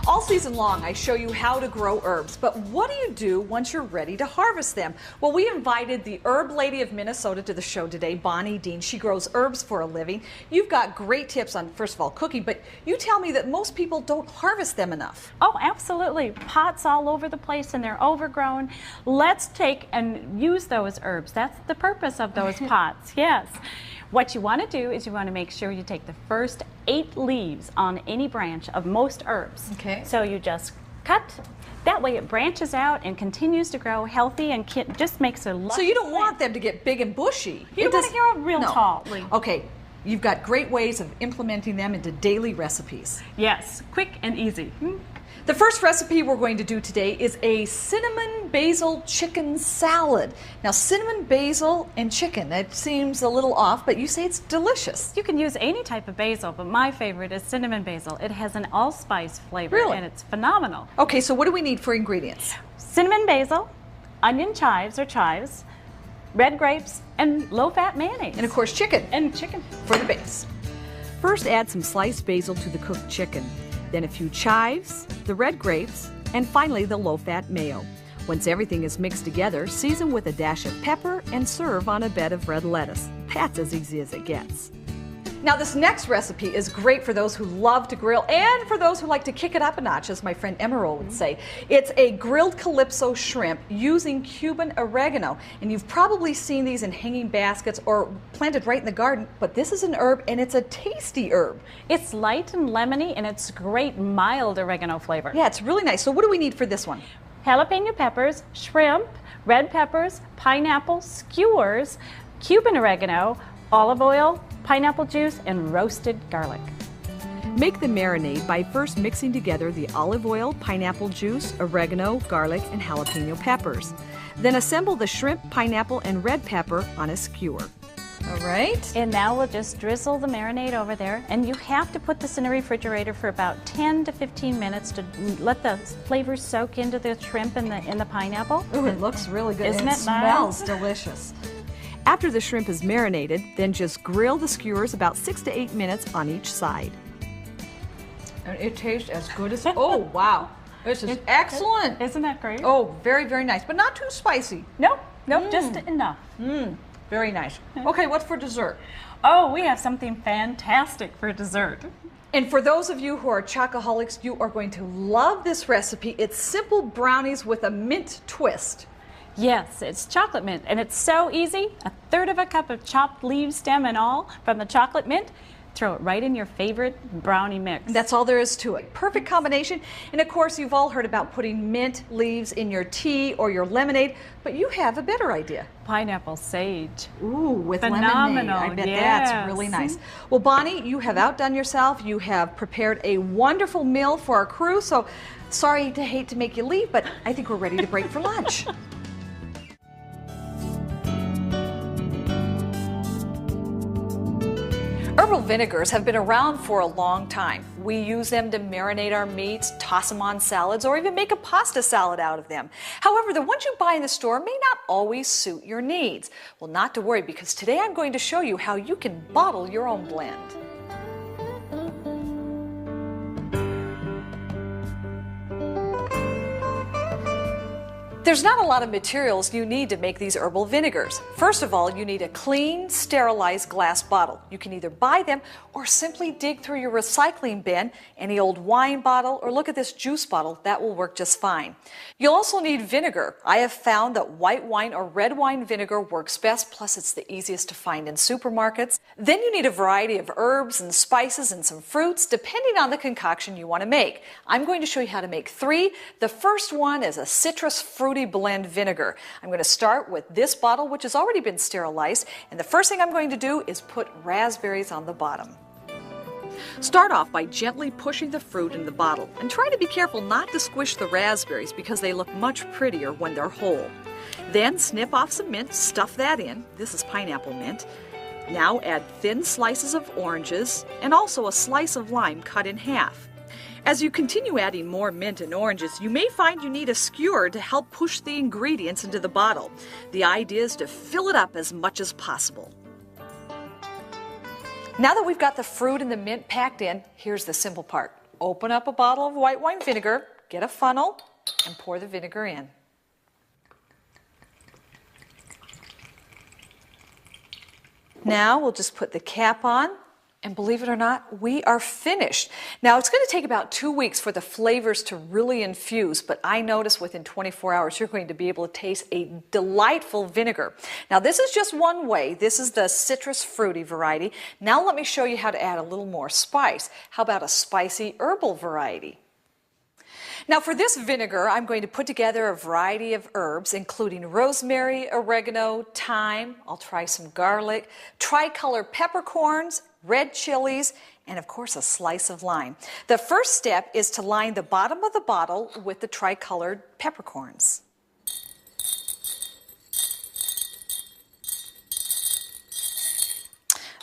[SPEAKER 3] All season long, I show you how to grow herbs, but what do you do once you're ready to harvest them? Well, we invited the herb lady of Minnesota to the show today, Bonnie Dean. She grows herbs for a living. You've got great tips on, first of all, cooking, but you tell me that most people don't harvest them enough.
[SPEAKER 4] Oh, absolutely. Pots all over the place and they're overgrown. Let's take and use those herbs. That's the purpose of those pots, yes. What you want to do is you want to make sure you take the first 8 leaves on any branch of most herbs.
[SPEAKER 3] Okay.
[SPEAKER 4] So you just cut. That way it branches out and continues to grow healthy and just makes a lush
[SPEAKER 3] So you don't
[SPEAKER 4] plant.
[SPEAKER 3] want them to get big and bushy.
[SPEAKER 4] You don't want to grow real tall.
[SPEAKER 3] Okay, you've got great ways of implementing them into daily recipes.
[SPEAKER 4] Yes, quick and easy.
[SPEAKER 3] The first recipe we're going to do today is a cinnamon basil chicken salad. Now, cinnamon, basil, and chicken, that seems a little off, but you say it's delicious.
[SPEAKER 4] You can use any type of basil, but my favorite is cinnamon basil. It has an allspice flavor,
[SPEAKER 3] Really?
[SPEAKER 4] and it's phenomenal.
[SPEAKER 3] Okay, so what do we need for ingredients?
[SPEAKER 4] Cinnamon basil, onion chives or chives, red grapes, and low-fat mayonnaise.
[SPEAKER 3] And of course, chicken
[SPEAKER 4] And chicken.
[SPEAKER 3] for the base.
[SPEAKER 1] First, add some sliced basil to the cooked chicken. Then a few chives, the red grapes, and finally the low-fat mayo. Once everything is mixed together, season with a dash of pepper and serve on a bed of red lettuce. That's as easy as it gets. Now this next recipe is great for those who love to grill and for those who like to kick it up a notch, as my friend Emerald would say. It's a grilled calypso shrimp using Cuban oregano. And you've probably seen these in hanging baskets or planted right in the garden, but this is an herb and it's a tasty herb.
[SPEAKER 4] It's light and lemony and it's great mild oregano flavor.
[SPEAKER 1] Yeah, it's really nice. So what do we need for this one?
[SPEAKER 4] Jalapeno peppers, shrimp, red peppers, pineapple, skewers, Cuban oregano, olive oil, pineapple juice, and roasted garlic.
[SPEAKER 1] Make the marinade by first mixing together the olive oil, pineapple juice, oregano, garlic, and jalapeno peppers. Then assemble the shrimp, pineapple, and red pepper on a skewer. All right.
[SPEAKER 4] And now we'll just drizzle the marinade over there, and you have to put this in a refrigerator for about 10 to 15 minutes to let the flavors soak into the shrimp and the pineapple.
[SPEAKER 1] Ooh, it looks really good.
[SPEAKER 4] Isn't
[SPEAKER 1] and
[SPEAKER 4] it
[SPEAKER 1] it smells
[SPEAKER 4] nice?
[SPEAKER 1] delicious. After the shrimp is marinated, then just grill the skewers about 6 to 8 minutes on each side. And it tastes as good as, oh wow, this is excellent.
[SPEAKER 4] Isn't that great?
[SPEAKER 1] Oh, very, very nice, but not too spicy.
[SPEAKER 4] Nope, just enough.
[SPEAKER 1] Very nice. Okay, what's for dessert?
[SPEAKER 4] Oh, we have something fantastic for dessert.
[SPEAKER 1] And for those of you who are chocoholics, you are going to love this recipe. It's simple brownies with a mint twist.
[SPEAKER 4] Yes, it's chocolate mint, and it's so easy. 1/3 cup of chopped leaf stem and all from the chocolate mint. Throw it right in your favorite brownie mix.
[SPEAKER 1] That's all there is to it. Perfect combination. And of course, you've all heard about putting mint leaves in your tea or your lemonade, but you have a better idea.
[SPEAKER 4] Pineapple sage.
[SPEAKER 1] Ooh, with
[SPEAKER 4] Phenomenal,
[SPEAKER 1] lemonade. I bet
[SPEAKER 4] yes.
[SPEAKER 1] that's really nice. Well, Bonnie, you have outdone yourself. You have prepared a wonderful meal for our crew, so sorry to hate to make you leave, but I think we're ready to break for lunch. Herbal vinegars have been around for a long time. We use them to marinate our meats, toss them on salads, or even make a pasta salad out of them. However, the ones you buy in the store may not always suit your needs. Well, not to worry, because today I'm going to show you how you can bottle your own blend. There's not a lot of materials you need to make these herbal vinegars. First of all, you need a clean, sterilized glass bottle. You can either buy them or simply dig through your recycling bin, any old wine bottle, or look at this juice bottle. That will work just fine. You'll also need vinegar. I have found that white wine or red wine vinegar works best, plus it's the easiest to find in supermarkets. Then you need a variety of herbs and spices and some fruits, depending on the concoction you want to make. I'm going to show you how to make 3. The first one is a citrus fruity blend vinegar. I'm going to start with this bottle, which has already been sterilized, and the first thing I'm going to do is put raspberries on the bottom. Start off by gently pushing the fruit in the bottle, and try to be careful not to squish the raspberries because they look much prettier when they're whole. Then snip off some mint, stuff that in. This is pineapple mint. Now add thin slices of oranges and also a slice of lime cut in half. As you continue adding more mint and oranges, you may find you need a skewer to help push the ingredients into the bottle. The idea is to fill it up as much as possible. Now that we've got the fruit and the mint packed in, here's the simple part. Open up a bottle of white wine vinegar, get a funnel, and pour the vinegar in. Now we'll just put the cap on. And believe it or not, we are finished. Now, it's going to take about 2 weeks for the flavors to really infuse, but I notice within 24 hours, you're going to be able to taste a delightful vinegar. Now, this is just one way. This is the citrus fruity variety. Now, let me show you how to add a little more spice. How about a spicy herbal variety? Now for this vinegar, I'm going to put together a variety of herbs, including rosemary, oregano, thyme, I'll try some garlic, tricolor peppercorns, red chilies, and of course a slice of lime. The first step is to line the bottom of the bottle with the tricolored peppercorns.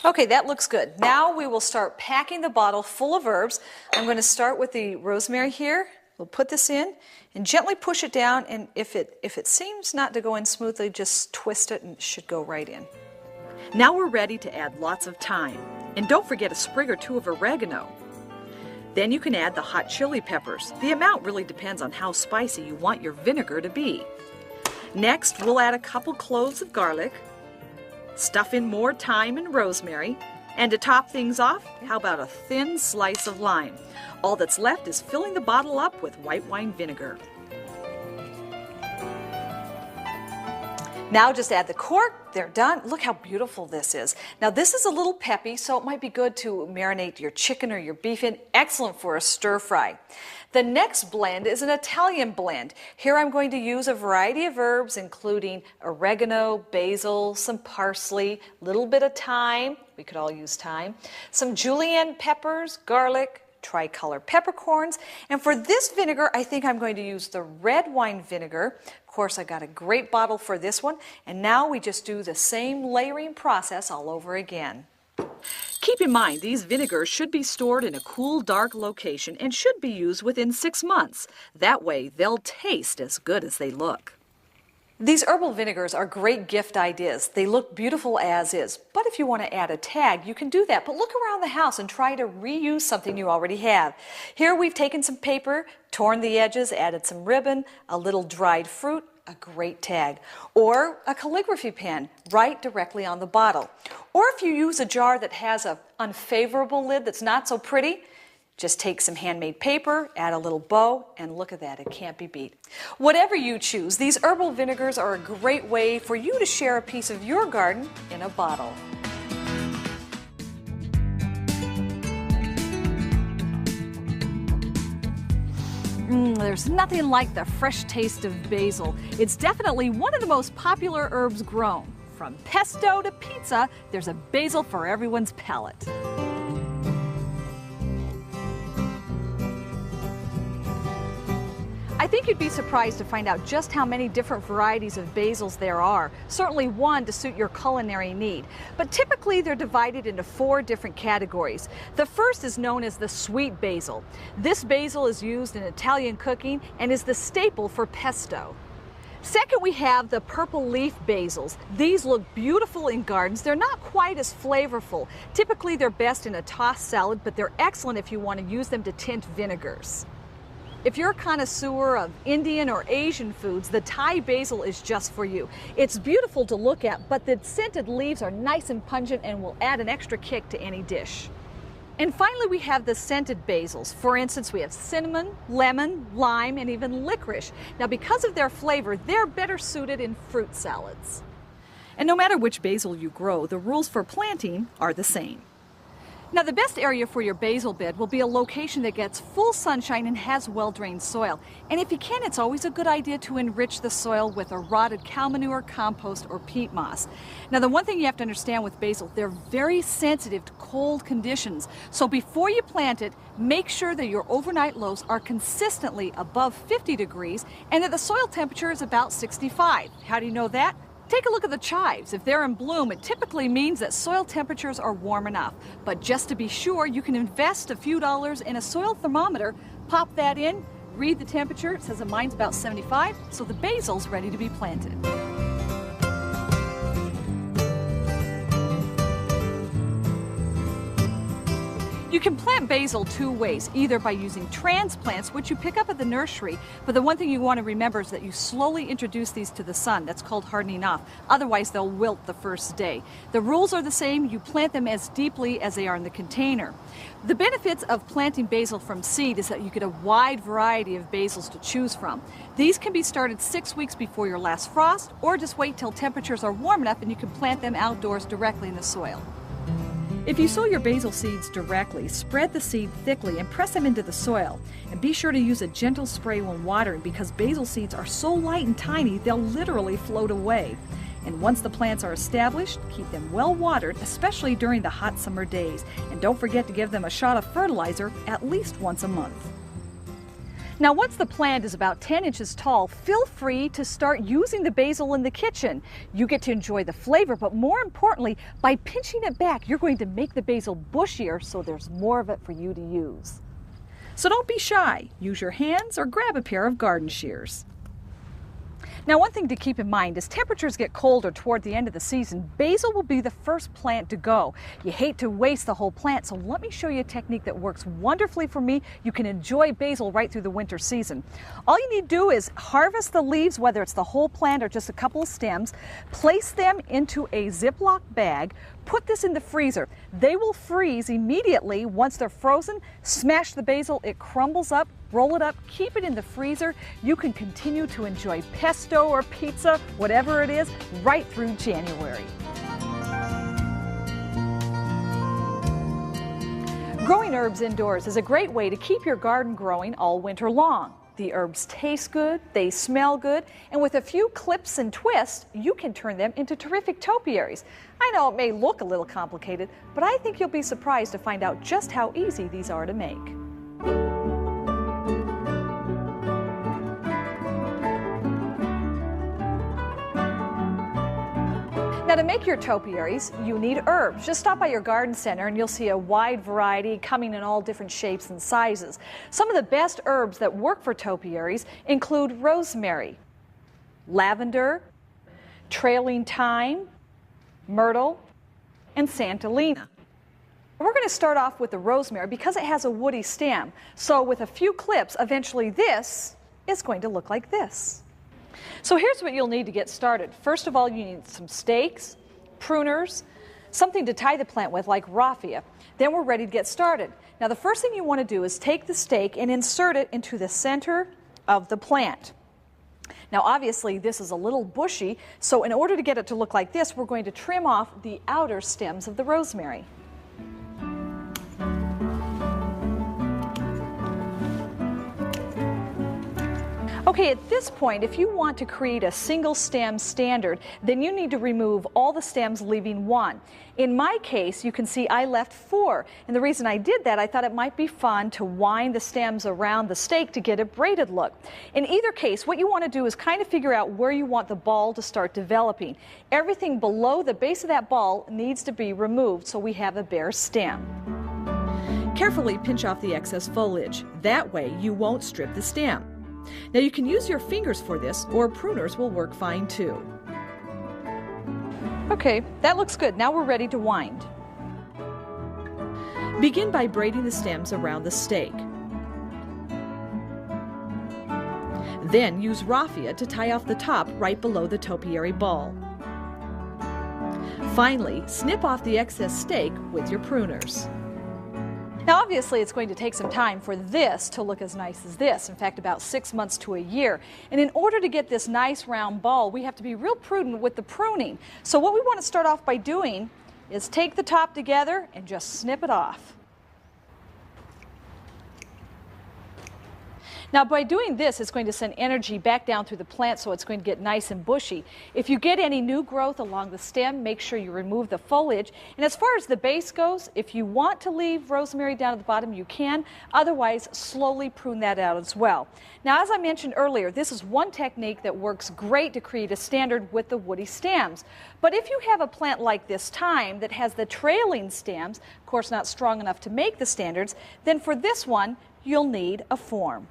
[SPEAKER 1] Okay, that looks good. Now we will start packing the bottle full of herbs. I'm going to start with the rosemary here. We'll put this in and gently push it down, and if it seems not to go in smoothly, just twist it and it should go right in. Now we're ready to add lots of thyme. And don't forget a sprig or 2 of oregano. Then you can add the hot chili peppers. The amount really depends on how spicy you want your vinegar to be. Next, we'll add a couple cloves of garlic, stuff in more thyme and rosemary, And to top things off, how about a thin slice of lime? All that's left is filling the bottle up with white wine vinegar. Now just add the cork. They're done. Look how beautiful this is. Now this is a little peppy, so it might be good to marinate your chicken or your beef in. Excellent for a stir fry. The next blend is an Italian blend. Here I'm going to use a variety of herbs, including oregano, basil, some parsley, a little bit of thyme. We could all use thyme. Some julienne peppers, garlic, tricolor peppercorns. And for this vinegar, I think I'm going to use the red wine vinegar. Of course, I got a great bottle for this one. And now we just do the same layering process all over again. Keep in mind, these vinegars should be stored in a cool, dark location and should be used within 6 months. That way, they'll taste as good as they look. These herbal vinegars are great gift ideas. They look beautiful as is, but if you want to add a tag, you can do that. But look around the house and try to reuse something you already have. Here we've taken some paper, torn the edges, added some ribbon, a little dried fruit, a great tag. Or a calligraphy pen, write directly on the bottle. Or if you use a jar that has an unfavorable lid that's not so pretty, just take some handmade paper, add a little bow, and look at that, it can't be beat. Whatever you choose, these herbal vinegars are a great way for you to share a piece of your garden in a bottle. There's nothing like the fresh taste of basil. It's definitely one of the most popular herbs grown. From pesto to pizza, there's a basil for everyone's palate. I think you'd be surprised to find out just how many different varieties of basils there are. Certainly one to suit your culinary need. But typically they're divided into 4 different categories. The first is known as the sweet basil. This basil is used in Italian cooking and is the staple for pesto. Second, we have the purple leaf basils. These look beautiful in gardens. They're not quite as flavorful. Typically they're best in a tossed salad, but they're excellent if you want to use them to tint vinegars. If you're a connoisseur of Indian or Asian foods, the Thai basil is just for you. It's beautiful to look at, but the scented leaves are nice and pungent and will add an extra kick to any dish. And finally, we have the scented basils. For instance, we have cinnamon, lemon, lime, and even licorice. Now, because of their flavor, they're better suited in fruit salads. And no matter which basil you grow, the rules for planting are the same. Now, the best area for your basil bed will be a location that gets full sunshine and has well-drained soil. And if you can, it's always a good idea to enrich the soil with a rotted cow manure, compost, or peat moss. Now, the one thing you have to understand with basil, they're very sensitive to cold conditions. So before you plant it, make sure that your overnight lows are consistently above 50 degrees and that the soil temperature is about 65. How do you know that? Take a look at the chives. If they're in bloom, it typically means that soil temperatures are warm enough. But just to be sure, you can invest a few dollars in a soil thermometer, pop that in, read the temperature. It says that mine's about 75, so the basil's ready to be planted. You can plant basil 2 ways, either by using transplants, which you pick up at the nursery, but the one thing you want to remember is that you slowly introduce these to the sun. That's called hardening off. Otherwise, they'll wilt the first day. The rules are the same. You plant them as deeply as they are in the container. The benefits of planting basil from seed is that you get a wide variety of basils to choose from. These can be started 6 weeks before your last frost, or just wait till temperatures are warm enough and you can plant them outdoors directly in the soil. If you sow your basil seeds directly, spread the seed thickly and press them into the soil. And be sure to use a gentle spray when watering because basil seeds are so light and tiny they'll literally float away. And once the plants are established, keep them well watered, especially during the hot summer days. And don't forget to give them a shot of fertilizer at least once a month. Now, once the plant is about 10 inches tall, feel free to start using the basil in the kitchen. You get to enjoy the flavor, but more importantly, by pinching it back, you're going to make the basil bushier so there's more of it for you to use. So don't be shy. Use your hands or grab a pair of garden shears. Now, one thing to keep in mind as temperatures get colder toward the end of the season, basil will be the first plant to go. You hate to waste the whole plant, so let me show you a technique that works wonderfully for me. You can enjoy basil right through the winter season. All you need to do is harvest the leaves, whether it's the whole plant or just a couple of stems, place them into a Ziploc bag, put this in the freezer. They will freeze immediately. Once they're frozen, smash the basil, it crumbles up, roll it up, keep it in the freezer. You can continue to enjoy pesto or pizza, whatever it is, right through January. Growing herbs indoors is a great way to keep your garden growing all winter long. The herbs taste good, they smell good, and with a few clips and twists, you can turn them into terrific topiaries. I know it may look a little complicated, but I think you'll be surprised to find out just how easy these are to make. Now, to make your topiaries, you need herbs. Just stop by your garden center and you'll see a wide variety coming in all different shapes and sizes. Some of the best herbs that work for topiaries include rosemary, lavender, trailing thyme, myrtle, and Santolina. We're going to start off with the rosemary because it has a woody stem. So with a few clips, eventually this is going to look like this. So here's what you'll need to get started. First of all, you need some stakes, pruners, something to tie the plant with like raffia. Then we're ready to get started. Now the first thing you want to do is take the stake and insert it into the center of the plant. Now obviously this is a little bushy, so in order to get it to look like this, we're going to trim off the outer stems of the rosemary. Okay, at this point, if you want to create a single stem standard, then you need to remove all the stems, leaving one. In my case, you can see I left 4. And the reason I did that, I thought it might be fun to wind the stems around the stake to get a braided look. In either case, what you want to do is kind of figure out where you want the ball to start developing. Everything below the base of that ball needs to be removed so we have a bare stem. Carefully pinch off the excess foliage. That way you won't strip the stem. Now you can use your fingers for this, or pruners will work fine too. Okay, that looks good. Now we're ready to wind. Begin by braiding the stems around the stake. Then use raffia to tie off the top right below the topiary ball. Finally, snip off the excess stake with your pruners. Now obviously it's going to take some time for this to look as nice as this, in fact about 6 months to a year. And in order to get this nice round ball, we have to be real prudent with the pruning. So what we want to start off by doing is take the top together and just snip it off. Now by doing this, it's going to send energy back down through the plant, so it's going to get nice and bushy. If you get any new growth along the stem, make sure you remove the foliage. And as far as the base goes, if you want to leave rosemary down at the bottom, you can. Otherwise, slowly prune that out as well. Now, as I mentioned earlier, this is one technique that works great to create a standard with the woody stems. But if you have a plant like this thyme that has the trailing stems, of course not strong enough to make the standards, then for this one, you'll need a form.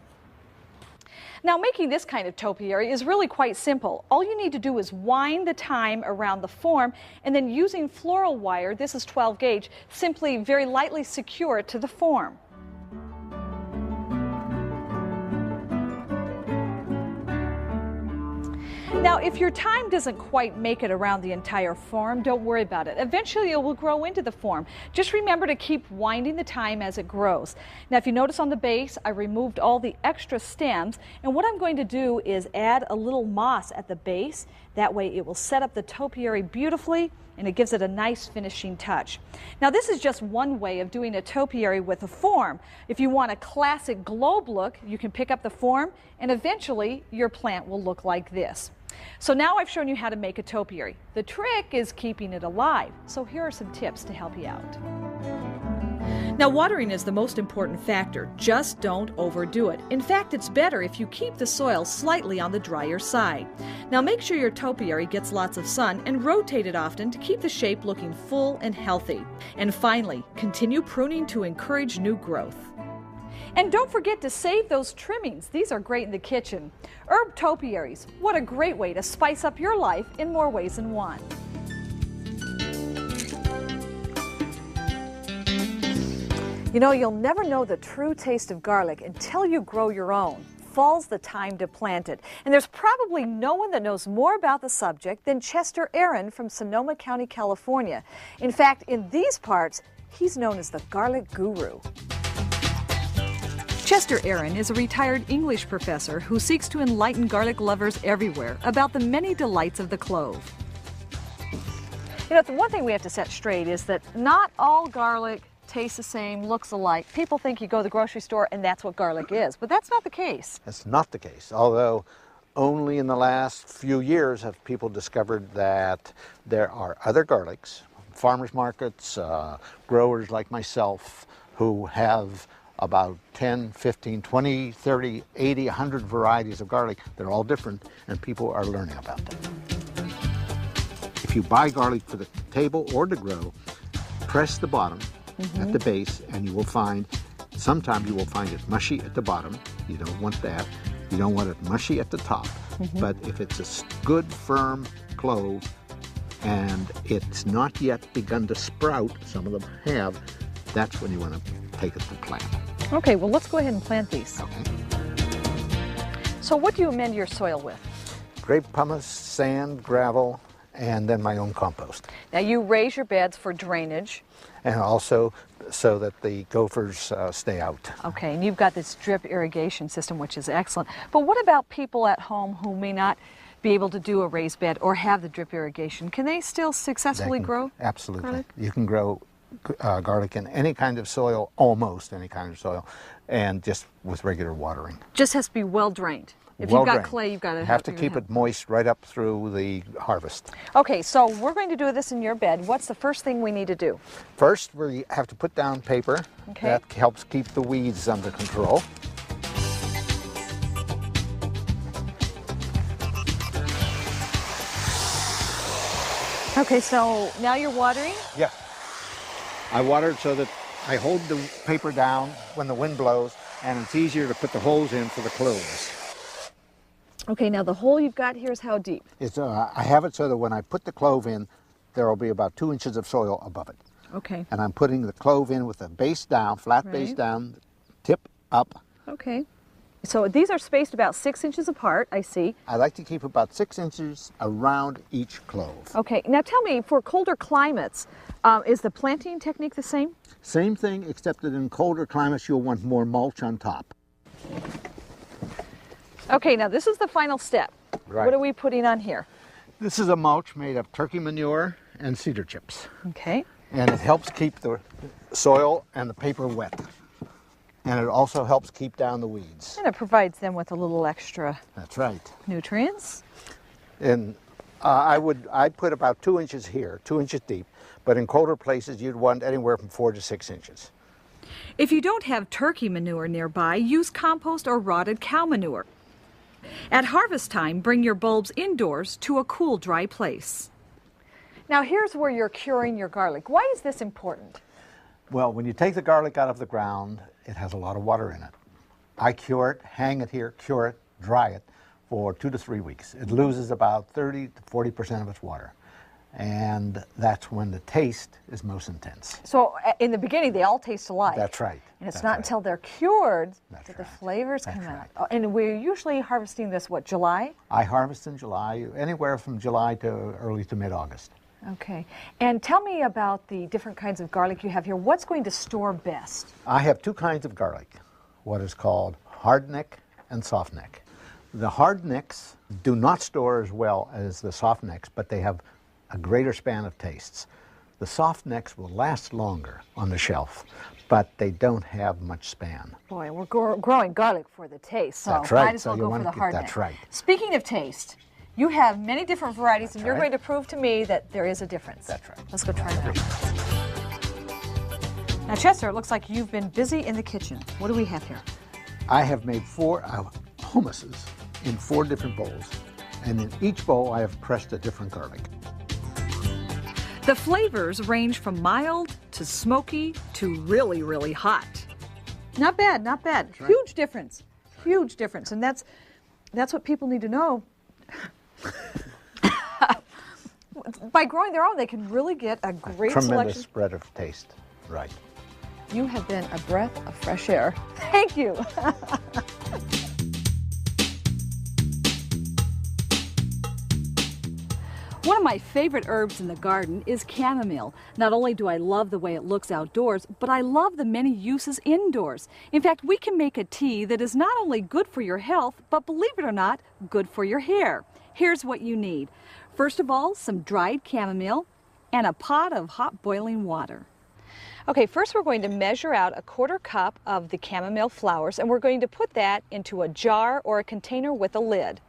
[SPEAKER 1] Now making this kind of topiary is really quite simple. All you need to do is wind the thyme around the form, and then using floral wire, this is 12 gauge, simply very lightly secure it to the form. Now, if your thyme doesn't quite make it around the entire form, don't worry about it. Eventually it will grow into the form. Just remember to keep winding the thyme as it grows. Now, if you notice on the base, I removed all the extra stems, and what I'm going to do is add a little moss at the base. That way it will set up the topiary beautifully, and it gives it a nice finishing touch. Now, this is just one way of doing a topiary with a form. If you want a classic globe look, you can pick up the form, and eventually your plant will look like this. So now I've shown you how to make a topiary. The trick is keeping it alive. So here are some tips to help you out. Now, watering is the most important factor. Just don't overdo it. In fact, it's better if you keep the soil slightly on the drier side. Now, make sure your topiary gets lots of sun and rotate it often to keep the shape looking full and healthy. And finally, continue pruning to encourage new growth. And don't forget to save those trimmings. These are great in the kitchen. Herb topiaries, what a great way to spice up your life in more ways than one. You know, you'll never know the true taste of garlic until you grow your own. Fall's the time to plant it. And there's probably no one that knows more about the subject than Chester Aaron from Sonoma County, California. In fact, in these parts, he's known as the garlic guru. Chester Aaron is a retired English professor who seeks to enlighten garlic lovers everywhere about the many delights of the clove. You know, the one thing we have to set straight is that not all garlic tastes the same, looks alike. People think you go to the grocery store and that's what garlic is, but that's not the case.
[SPEAKER 5] That's not the case, although only in the last few years have people discovered that there are other garlics, farmers markets, growers like myself, who have about 10, 15, 20, 30, 80, 100 varieties of garlic. They're all different, and people are learning about them. If you buy garlic for the table or to grow, press the bottom at the base, and you will find, sometimes you will find it mushy at the bottom. You don't want that. You don't want it mushy at the top. But if it's a good, firm clove, and it's not yet begun to sprout, some of them have, that's when you want to take it to plant.
[SPEAKER 1] Okay, well, let's go ahead and plant these.
[SPEAKER 5] Okay.
[SPEAKER 1] So what do you amend your soil with?
[SPEAKER 5] Grape pumice, sand, gravel, and then my own compost.
[SPEAKER 1] Now, you raise your beds for drainage.
[SPEAKER 5] And also so that the gophers stay out.
[SPEAKER 1] Okay, and you've got this drip irrigation system, which is excellent. But what about people at home who may not be able to do a raised bed or have the drip irrigation? Can they still successfully grow?
[SPEAKER 5] Absolutely.
[SPEAKER 1] garlic?
[SPEAKER 5] You can grow garlic in any kind of soil, almost any kind of soil, and just with regular watering.
[SPEAKER 1] Just has to be well drained. If you've got clay, you've got to
[SPEAKER 5] have to keep it moist right up through the harvest.
[SPEAKER 1] Okay, so we're going to do this in your bed. What's the first thing we need to do?
[SPEAKER 5] First, we have to put down paper.
[SPEAKER 1] Okay.
[SPEAKER 5] That helps keep the weeds under control.
[SPEAKER 1] Okay, so now you're watering?
[SPEAKER 5] Yeah. I water it so that I hold the paper down when the wind blows, and it's easier to put the holes in for the cloves.
[SPEAKER 1] Okay, now the hole you've got here is how deep?
[SPEAKER 5] It's, I have it so that when I put the clove in, there will be about 2 inches of soil above it.
[SPEAKER 1] Okay.
[SPEAKER 5] And I'm putting the clove in with the base down, flat base down, tip up.
[SPEAKER 1] Okay. So these are spaced about 6 inches apart, I see.
[SPEAKER 5] I like to keep about 6 inches around each clove.
[SPEAKER 1] Okay, now tell me, for colder climates, is the planting technique the same?
[SPEAKER 5] Same thing, except that in colder climates you'll want more mulch on top.
[SPEAKER 1] Okay, now this is the final step.
[SPEAKER 5] Right.
[SPEAKER 1] What are we putting on here?
[SPEAKER 5] This is a mulch made of turkey manure and cedar chips.
[SPEAKER 1] Okay.
[SPEAKER 5] And it helps keep the soil and the paper wet. And it also helps keep down the weeds.
[SPEAKER 1] And it provides them with a little extra
[SPEAKER 5] That's right.
[SPEAKER 1] nutrients.
[SPEAKER 5] And I'd put about 2 inches here, 2 inches deep. But in colder places, you'd want anywhere from 4 to 6 inches.
[SPEAKER 1] If you don't have turkey manure nearby, use compost or rotted cow manure. At harvest time, bring your bulbs indoors to a cool, dry place. Now here's where you're curing your garlic. Why is this important?
[SPEAKER 5] Well, when you take the garlic out of the ground, it has a lot of water in it. I cure it, hang it here, cure it, dry it for 2 to 3 weeks. It loses about 30 to 40% of its water. And that's when the taste is most intense.
[SPEAKER 1] So in the beginning, they all taste alike.
[SPEAKER 5] That's right.
[SPEAKER 1] And it's
[SPEAKER 5] That's
[SPEAKER 1] not
[SPEAKER 5] right.
[SPEAKER 1] until they're cured
[SPEAKER 5] That's
[SPEAKER 1] that the
[SPEAKER 5] right.
[SPEAKER 1] flavors
[SPEAKER 5] That's
[SPEAKER 1] come out.
[SPEAKER 5] right.
[SPEAKER 1] Oh, and we're usually harvesting this, what, July?
[SPEAKER 5] I harvest in July, anywhere from July to early to mid-August.
[SPEAKER 1] Okay. And tell me about the different kinds of garlic you have here. What's going to store best?
[SPEAKER 5] I have 2 kinds of garlic, what is called hardneck and softneck. The hardnecks do not store as well as the softnecks, but they have a greater span of tastes. The softnecks will last longer on the shelf, but they don't have much span.
[SPEAKER 1] Boy, we're growing garlic for the taste, so
[SPEAKER 5] That's right.
[SPEAKER 1] might as
[SPEAKER 5] So
[SPEAKER 1] well
[SPEAKER 5] you
[SPEAKER 1] go for
[SPEAKER 5] wanna
[SPEAKER 1] the
[SPEAKER 5] get-
[SPEAKER 1] hardneck.
[SPEAKER 5] that's right.
[SPEAKER 1] Speaking of taste, you have many different varieties, and you're
[SPEAKER 5] right.
[SPEAKER 1] going to prove to me that there is a difference.
[SPEAKER 5] That's right.
[SPEAKER 1] Let's go try it out. Now, Chester, it looks like you've been busy in the kitchen. What do we have here?
[SPEAKER 5] I have made 4 hummuses in 4 different bowls, and in each bowl I have pressed a different garlic.
[SPEAKER 1] The flavors range from mild to smoky to really, really hot. Not bad, not bad.
[SPEAKER 5] right.
[SPEAKER 1] Huge difference. Huge difference. And that's what people need to know. By growing their own, they can really get a great
[SPEAKER 5] Tremendous
[SPEAKER 1] selection.
[SPEAKER 5] spread of taste. Right.
[SPEAKER 1] You have been a breath of fresh air. Thank you. One of my favorite herbs in the garden is chamomile. Not only do I love the way it looks outdoors, but I love the many uses indoors. In fact, we can make a tea that is not only good for your health, but believe it or not, good for your hair. Here's what you need. First of all, some dried chamomile and a pot of hot boiling water. Okay, first we're going to measure out a 1/4 cup of the chamomile flowers, and we're going to put that into a jar or a container with a lid.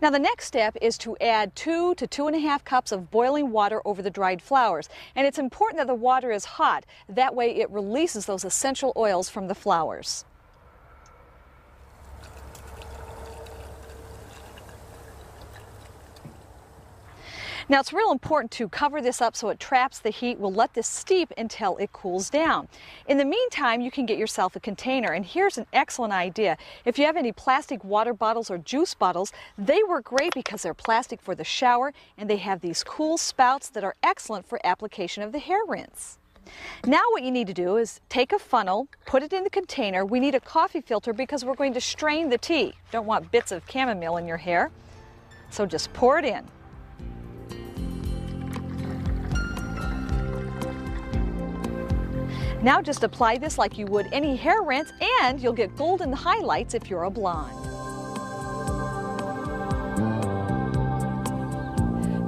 [SPEAKER 1] Now the next step is to add 2 to 2.5 cups of boiling water over the dried flowers. And it's important that the water is hot. That way it releases those essential oils from the flowers. Now it's real important to cover this up so it traps the heat. We'll let this steep until it cools down. In the meantime, you can get yourself a container, and here's an excellent idea. If you have any plastic water bottles or juice bottles, they work great because they're plastic for the shower, and they have these cool spouts that are excellent for application of the hair rinse. Now what you need to do is take a funnel, put it in the container. We need a coffee filter because we're going to strain the tea. Don't want bits of chamomile in your hair. So just pour it in. Now just apply this like you would any hair rinse, and you'll get golden highlights if you're a blonde.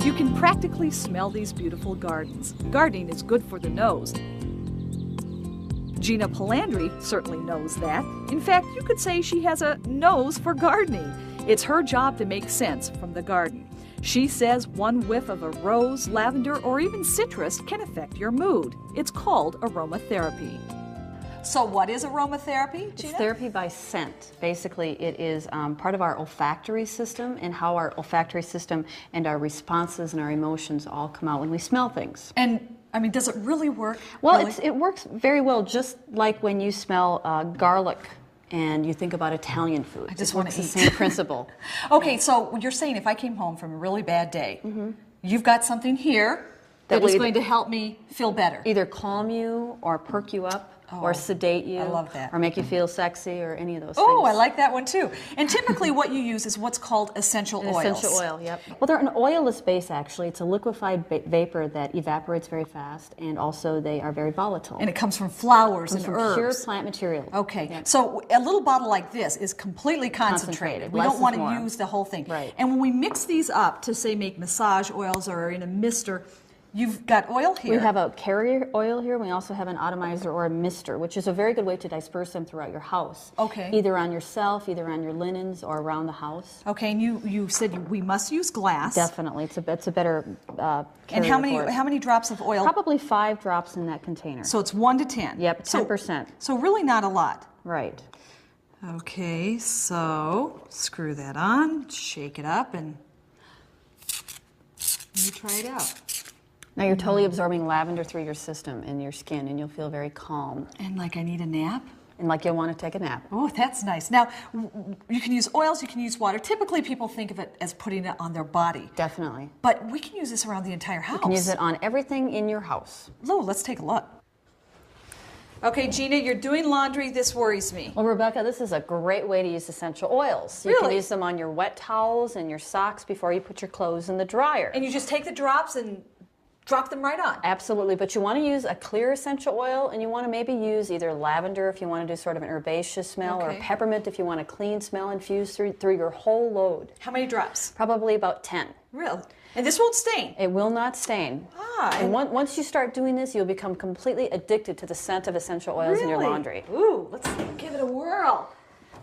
[SPEAKER 1] You can practically smell these beautiful gardens. Gardening is good for the nose. Gina Palandri certainly knows that. In fact, you could say she has a nose for gardening. It's her job to make sense from the garden. She says one whiff of a rose, lavender, or even citrus can affect your mood. It's called aromatherapy. So what is aromatherapy, Gina?
[SPEAKER 6] It's therapy by scent. Basically, it is part of our olfactory system, and how our olfactory system and our responses and our emotions all come out when we smell things.
[SPEAKER 1] And, I mean, does it really work?
[SPEAKER 6] Well,
[SPEAKER 1] really?
[SPEAKER 6] it works very well, just like when you smell garlic and you think about Italian food.
[SPEAKER 1] I just
[SPEAKER 6] it
[SPEAKER 1] want
[SPEAKER 6] works
[SPEAKER 1] to
[SPEAKER 6] the
[SPEAKER 1] eat.
[SPEAKER 6] same principle.
[SPEAKER 1] Okay, so you're saying if I came home from a really bad day, you've got something here that
[SPEAKER 6] will
[SPEAKER 1] is
[SPEAKER 6] either-
[SPEAKER 1] going to help me feel better.
[SPEAKER 6] Either calm you or perk you up. Or sedate you.
[SPEAKER 1] I love that.
[SPEAKER 6] Or make you feel sexy, or any of those
[SPEAKER 1] Oh,
[SPEAKER 6] things.
[SPEAKER 1] I like that one too. And typically what you use is what's called essential
[SPEAKER 6] An
[SPEAKER 1] oils.
[SPEAKER 6] essential oil, yep. Well, they're an oilless base, actually. It's a liquefied vapor that evaporates very fast, and also they are very volatile.
[SPEAKER 1] And it comes from flowers
[SPEAKER 6] It comes
[SPEAKER 1] and
[SPEAKER 6] from
[SPEAKER 1] herbs.
[SPEAKER 6] pure plant material.
[SPEAKER 1] Okay,
[SPEAKER 6] Yep.
[SPEAKER 1] so a little bottle like this is completely concentrated. We
[SPEAKER 6] Less
[SPEAKER 1] don't
[SPEAKER 6] is
[SPEAKER 1] want to
[SPEAKER 6] more.
[SPEAKER 1] use the whole thing.
[SPEAKER 6] Right.
[SPEAKER 1] And when we mix these up to, say, make massage oils or in a mister, you've got oil here.
[SPEAKER 6] We have a carrier oil here. We also have an atomizer or a mister, which is a very good way to disperse them throughout your house.
[SPEAKER 1] Okay.
[SPEAKER 6] Either on yourself, either on your linens, or around the house.
[SPEAKER 1] Okay, and you said we must use glass.
[SPEAKER 6] Definitely, it's a better
[SPEAKER 1] And
[SPEAKER 6] carrier
[SPEAKER 1] how many
[SPEAKER 6] for it.
[SPEAKER 1] how many drops of oil?
[SPEAKER 6] Probably 5 drops in that container.
[SPEAKER 1] So it's 1 to 10.
[SPEAKER 6] Yep,
[SPEAKER 1] So-
[SPEAKER 6] 10%.
[SPEAKER 1] So really not a lot.
[SPEAKER 6] Right.
[SPEAKER 1] Okay, so screw that on, shake it up, and let me try it out.
[SPEAKER 6] Now you're totally absorbing lavender through your system and your skin, and you'll feel very calm,
[SPEAKER 1] And like I need a nap.
[SPEAKER 6] and like you'll want to take a nap.
[SPEAKER 1] Oh, that's nice. Now, you can use oils, you can use water. Typically, people think of it as putting it on their body.
[SPEAKER 6] Definitely.
[SPEAKER 1] But we can use this around the entire house.
[SPEAKER 6] You can use it on everything in your house.
[SPEAKER 1] Lou, let's take a look. Okay, Gina, you're doing laundry. This worries me.
[SPEAKER 6] Well, Rebecca, this is a great way to use essential oils. You can
[SPEAKER 1] Really?
[SPEAKER 6] use them on your wet towels and your socks before you put your clothes in the dryer.
[SPEAKER 1] And you just take the drops and drop them right on.
[SPEAKER 6] Absolutely, but you want to use a clear essential oil, and you want to maybe use either lavender if you want to do sort of an herbaceous smell, or
[SPEAKER 1] Okay.
[SPEAKER 6] peppermint if you want a clean smell infused through your whole load.
[SPEAKER 1] How many drops?
[SPEAKER 6] Probably about 10.
[SPEAKER 1] Really? And this won't stain.
[SPEAKER 6] It will not stain.
[SPEAKER 1] Ah,
[SPEAKER 6] And once you start doing this, you'll become completely addicted to the scent of essential oils in your
[SPEAKER 1] Really?
[SPEAKER 6] laundry.
[SPEAKER 1] Ooh, let's give it a whirl.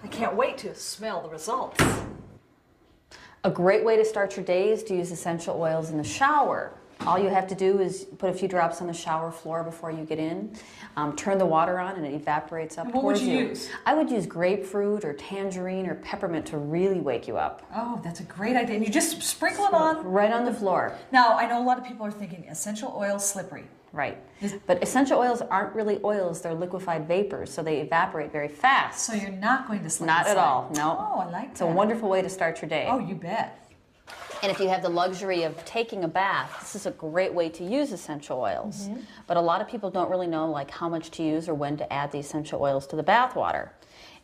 [SPEAKER 1] I can't wait to smell the results.
[SPEAKER 6] A great way to start your day is to use essential oils in the shower. All you have to do is put a few drops on the shower floor before you get in. Turn the water on, and it evaporates up
[SPEAKER 1] And what would
[SPEAKER 6] towards
[SPEAKER 1] you
[SPEAKER 6] you.
[SPEAKER 1] use?
[SPEAKER 6] I would use grapefruit or tangerine or peppermint to really wake you up.
[SPEAKER 1] Oh, that's a great idea. And you just sprinkle it on.
[SPEAKER 6] Right on the floor.
[SPEAKER 1] Now, I know a lot of people are thinking essential oil slippery.
[SPEAKER 6] Right. But essential oils aren't really oils, they're liquefied vapors, so they evaporate very fast.
[SPEAKER 1] So you're not going to slip
[SPEAKER 6] Not at
[SPEAKER 1] inside.
[SPEAKER 6] all, no.
[SPEAKER 1] Oh, I like that.
[SPEAKER 6] It's a wonderful way to start your day.
[SPEAKER 1] Oh, you bet.
[SPEAKER 6] And if you have the luxury of taking a bath, this is a great way to use essential oils. But a lot of people don't really know like how much to use or when to add the essential oils to the bath water.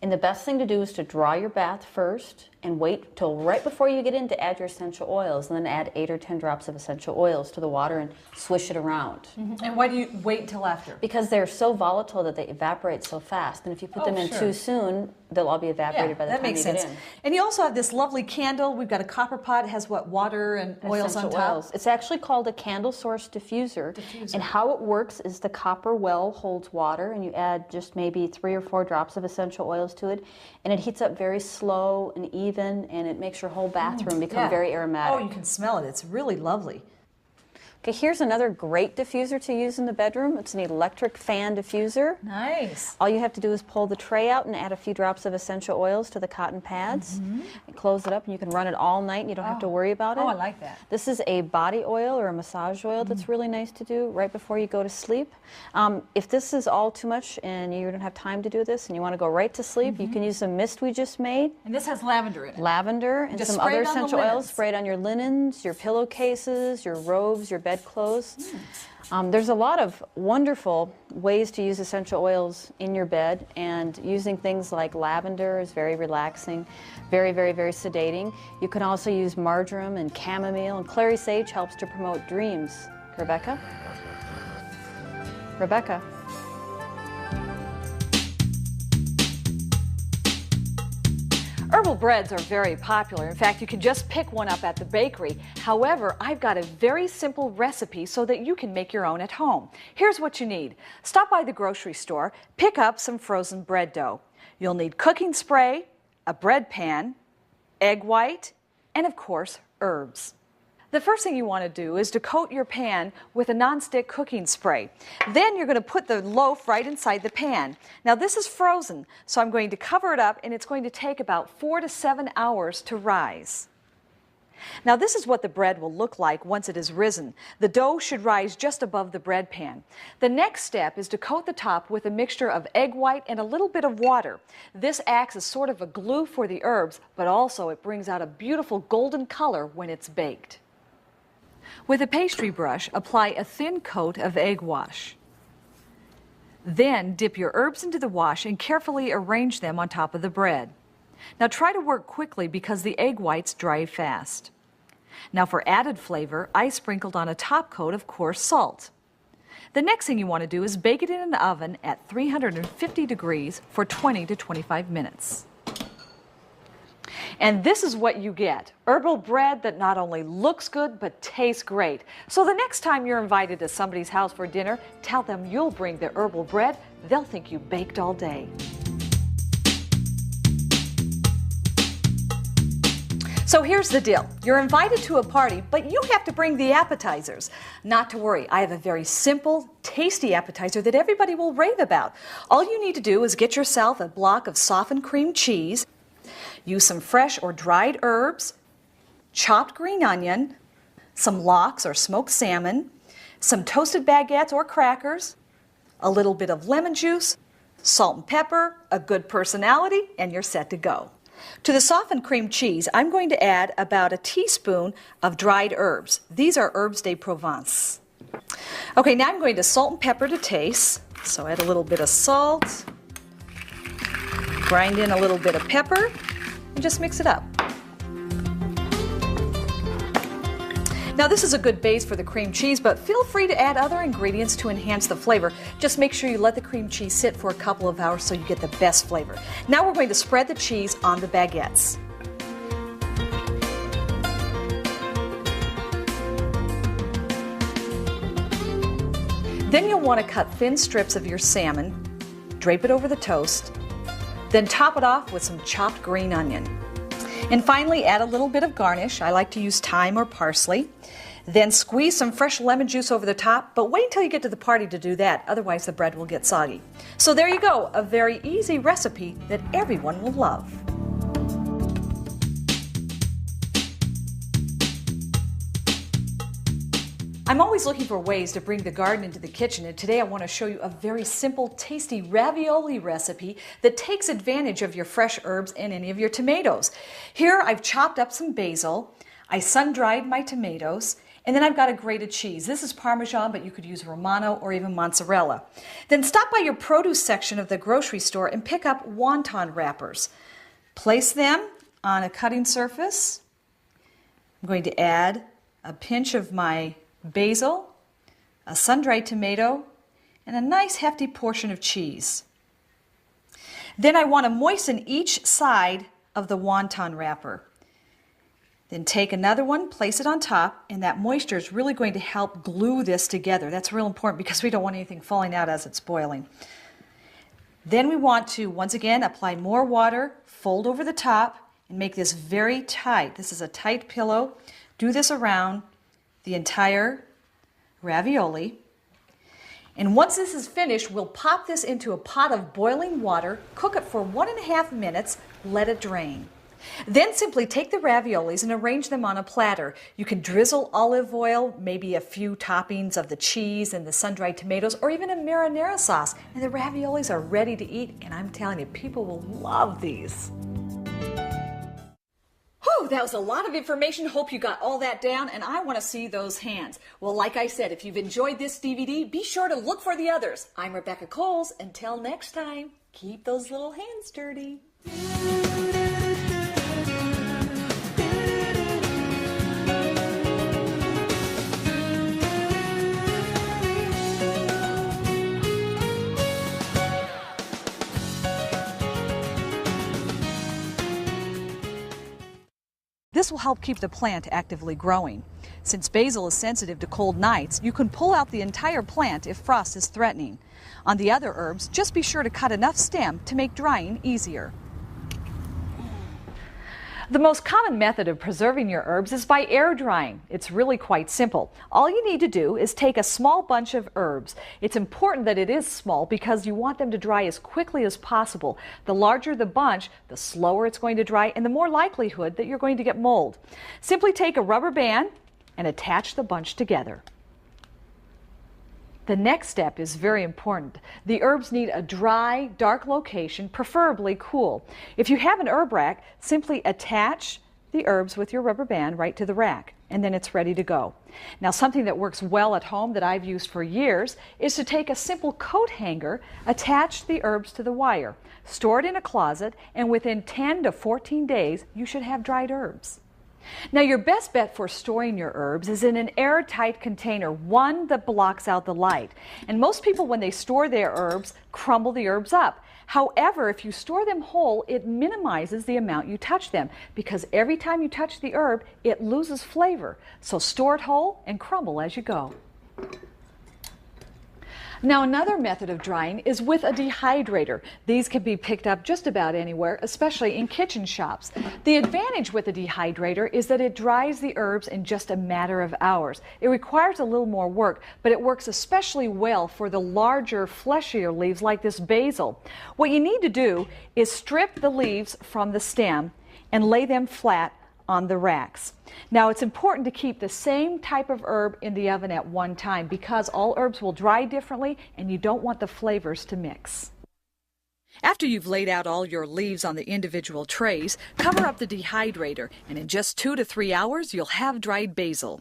[SPEAKER 6] And the best thing to do is to draw your bath first and wait till right before you get in to add your essential oils, and then add 8 or 10 drops of essential oils to the water and swish it around.
[SPEAKER 1] And why do you wait until after?
[SPEAKER 6] Because they're so volatile that they evaporate so fast, and if you put them in too soon, they'll all be evaporated by the
[SPEAKER 1] that
[SPEAKER 6] time
[SPEAKER 1] makes
[SPEAKER 6] you
[SPEAKER 1] sense.
[SPEAKER 6] get in.
[SPEAKER 1] And you also have this lovely candle. We've got a copper pot. It has what, water and oils on
[SPEAKER 6] Essential
[SPEAKER 1] top?
[SPEAKER 6] oils. It's actually called a candle source diffuser. And how it works is the copper well holds water, and you add just maybe 3 or 4 drops of essential oils to it, and it heats up very slow and even, and it makes your whole bathroom become very aromatic.
[SPEAKER 1] Oh, you can smell it. It's really lovely.
[SPEAKER 6] Okay, here's another great diffuser to use in the bedroom. It's an electric fan diffuser.
[SPEAKER 1] Nice.
[SPEAKER 6] All you have to do is pull the tray out and add a few drops of essential oils to the cotton pads and close it up, and you can run it all night and you don't have to worry about it.
[SPEAKER 1] Oh, I like that.
[SPEAKER 6] This is a body oil or a massage oil that's really nice to do right before you go to sleep. If this is all too much and you don't have time to do this and you want to go right to sleep, you can use the mist we just made.
[SPEAKER 1] And this has lavender in it.
[SPEAKER 6] Lavender and
[SPEAKER 1] Just
[SPEAKER 6] some
[SPEAKER 1] spray
[SPEAKER 6] other
[SPEAKER 1] it on the
[SPEAKER 6] essential oils.
[SPEAKER 1] linens.
[SPEAKER 6] Spray it on your linens, your pillowcases, your robes, your bedclothes. There's a lot of wonderful ways to use essential oils in your bed, and using things like lavender is very relaxing, very, very, very sedating. You can also use marjoram and chamomile, and clary sage helps to promote dreams. Rebecca? Rebecca?
[SPEAKER 1] Herbal breads are very popular. In fact, you can just pick one up at the bakery. However, I've got a very simple recipe so that you can make your own at home. Here's what you need. Stop by the grocery store, pick up some frozen bread dough. You'll need cooking spray, a bread pan, egg white, and of course, herbs. The first thing you want to do is to coat your pan with a nonstick cooking spray. Then you're going to put the loaf right inside the pan. Now this is frozen, so I'm going to cover it up, and it's going to take about 4 to 7 hours to rise. Now this is what the bread will look like once it is risen. The dough should rise just above the bread pan. The next step is to coat the top with a mixture of egg white and a little bit of water. This acts as sort of a glue for the herbs, but also it brings out a beautiful golden color when it's baked. With a pastry brush, apply a thin coat of egg wash. Then dip your herbs into the wash and carefully arrange them on top of the bread. Now try to work quickly because the egg whites dry fast. Now for added flavor, I sprinkled on a top coat of coarse salt. The next thing you want to do is bake it in an oven at 350 degrees for 20 to 25 minutes. And this is what you get, herbal bread that not only looks good, but tastes great. So the next time you're invited to somebody's house for dinner, tell them you'll bring the herbal bread. They'll think you baked all day. So here's the deal. You're invited to a party, but you have to bring the appetizers. Not to worry, I have a very simple, tasty appetizer that everybody will rave about. All you need to do is get yourself a block of softened cream cheese, use some fresh or dried herbs, chopped green onion, some lox or smoked salmon, some toasted baguettes or crackers, a little bit of lemon juice, salt and pepper, a good personality, and you're set to go. To the softened cream cheese, I'm going to add about a teaspoon of dried herbs. These are herbes de Provence. Okay, now I'm going to salt and pepper to taste. So add a little bit of salt, grind in a little bit of pepper, and just mix it up. Now this is a good base for the cream cheese, but feel free to add other ingredients to enhance the flavor. Just make sure you let the cream cheese sit for a couple of hours so you get the best flavor. Now we're going to spread the cheese on the baguettes. Then you'll want to cut thin strips of your salmon, drape it over the toast, then top it off with some chopped green onion. And finally, add a little bit of garnish. I like to use thyme or parsley. Then squeeze some fresh lemon juice over the top, but wait until you get to the party to do that, otherwise the bread will get soggy. So there you go, a very easy recipe that everyone will love. I'm always looking for ways to bring the garden into the kitchen, and today I want to show you a very simple, tasty ravioli recipe that takes advantage of your fresh herbs and any of your tomatoes. Here I've chopped up some basil, I sun-dried my tomatoes, and then I've got a grated cheese. This is Parmesan, but you could use Romano or even mozzarella. Then stop by your produce section of the grocery store and pick up wonton wrappers. Place them on a cutting surface. I'm going to add a pinch of my basil, a sun-dried tomato, and a nice hefty portion of cheese. Then I want to moisten each side of the wonton wrapper. Then take another one, place it on top, and that moisture is really going to help glue this together. That's real important because we don't want anything falling out as it's boiling. Then we want to, once again, apply more water, fold over the top, and make this very tight. This is a tight pillow. Do this around the entire ravioli. And once this is finished, we'll pop this into a pot of boiling water, cook it for 1.5 minutes, let it drain. Then simply take the raviolis and arrange them on a platter. You can drizzle olive oil, maybe a few toppings of the cheese and the sun-dried tomatoes, or even a marinara sauce, and the raviolis are ready to eat, and I'm telling you, people will love these. Whew, that was a lot of information. Hope you got all that down, and I want to see those hands. Well, like I said, if you've enjoyed this DVD, be sure to look for the others. I'm Rebecca Coles. Until next time, keep those little hands dirty. This will help keep the plant actively growing. Since basil is sensitive to cold nights, you can pull out the entire plant if frost is threatening. On the other herbs, just be sure to cut enough stem to make drying easier. The most common method of preserving your herbs is by air drying. It's really quite simple. All you need to do is take a small bunch of herbs. It's important that it is small because you want them to dry as quickly as possible. The larger the bunch, the slower it's going to dry and the more likelihood that you're going to get mold. Simply take a rubber band and attach the bunch together. The next step is very important. The herbs need a dry, dark location, preferably cool. If you have an herb rack, simply attach the herbs with your rubber band right to the rack, and then it's ready to go. Now, something that works well at home that I've used for years is to take a simple coat hanger, attach the herbs to the wire, store it in a closet, and within 10 to 14 days, you should have dried herbs. Now, your best bet for storing your herbs is in an airtight container, one that blocks out the light. And most people, when they store their herbs, crumble the herbs up. However, if you store them whole, it minimizes the amount you touch them because every time you touch the herb, it loses flavor. So store it whole and crumble as you go. Now, another method of drying is with a dehydrator. These can be picked up just about anywhere, especially in kitchen shops. The advantage with a dehydrator is that it dries the herbs in just a matter of hours. It requires a little more work, but it works especially well for the larger, fleshier leaves like this basil. What you need to do is strip the leaves from the stem and lay them flat on the racks. Now, it's important to keep the same type of herb in the oven at one time because all herbs will dry differently and you don't want the flavors to mix. After you've laid out all your leaves on the individual trays, cover up the dehydrator, and in just 2 to 3 hours you'll have dried basil.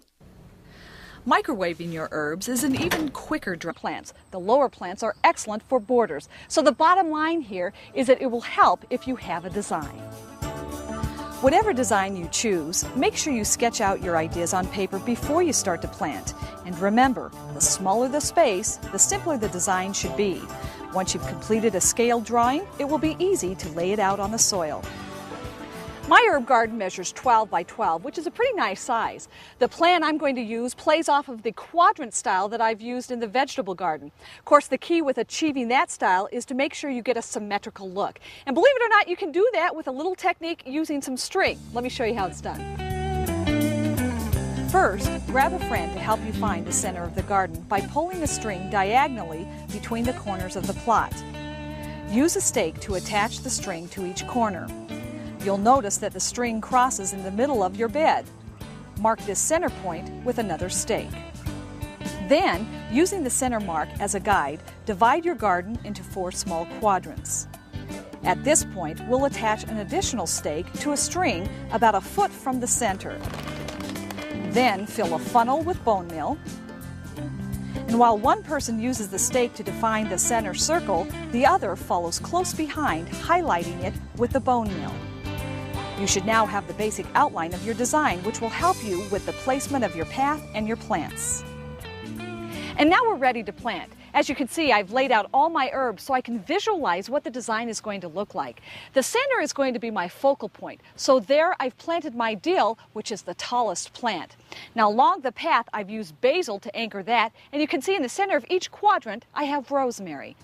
[SPEAKER 1] Microwaving your herbs is an even quicker dry plants. The lower plants are excellent for borders. So the bottom line here is that it will help if you have a design. Whatever design you choose, make sure you sketch out your ideas on paper before you start to plant. And remember, the smaller the space, the simpler the design should be. Once you've completed a scaled drawing, it will be easy to lay it out on the soil. My herb garden measures 12 by 12, which is a pretty nice size. The plan I'm going to use plays off of the quadrant style that I've used in the vegetable garden. Of course, the key with achieving that style is to make sure you get a symmetrical look. And believe it or not, you can do that with a little technique using some string. Let me show you how it's done. First, grab a friend to help you find the center of the garden by pulling the string diagonally between the corners of the plot. Use a stake to attach the string to each corner. You'll notice that the string crosses in the middle of your bed. Mark this center point with another stake. Then, using the center mark as a guide, divide your garden into 4 small quadrants. At this point, we'll attach an additional stake to a string about a foot from the center. Then fill a funnel with bone meal. And while one person uses the stake to define the center circle, the other follows close behind, highlighting it with the bone meal. You should now have the basic outline of your design, which will help you with the placement of your path and your plants. And now we're ready to plant. As you can see, I've laid out all my herbs so I can visualize what the design is going to look like. The center is going to be my focal point. So there I've planted my dill, which is the tallest plant. Now along the path, I've used basil to anchor that, and you can see in the center of each quadrant, I have rosemary.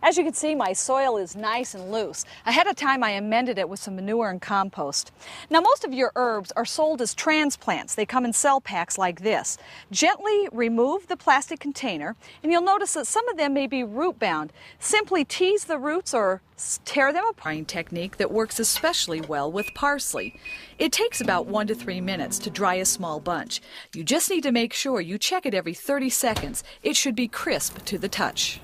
[SPEAKER 1] As you can see, my soil is nice and loose. Ahead of time, I amended it with some manure and compost. Now, most of your herbs are sold as transplants. They come in cell packs like this. Gently remove the plastic container, and you'll notice that some of them may be root-bound. Simply tease the roots or tear them apart. Technique that works especially well with parsley. It takes about 1 to 3 minutes to dry a small bunch. You just need to make sure you check it every 30 seconds. It should be crisp to the touch.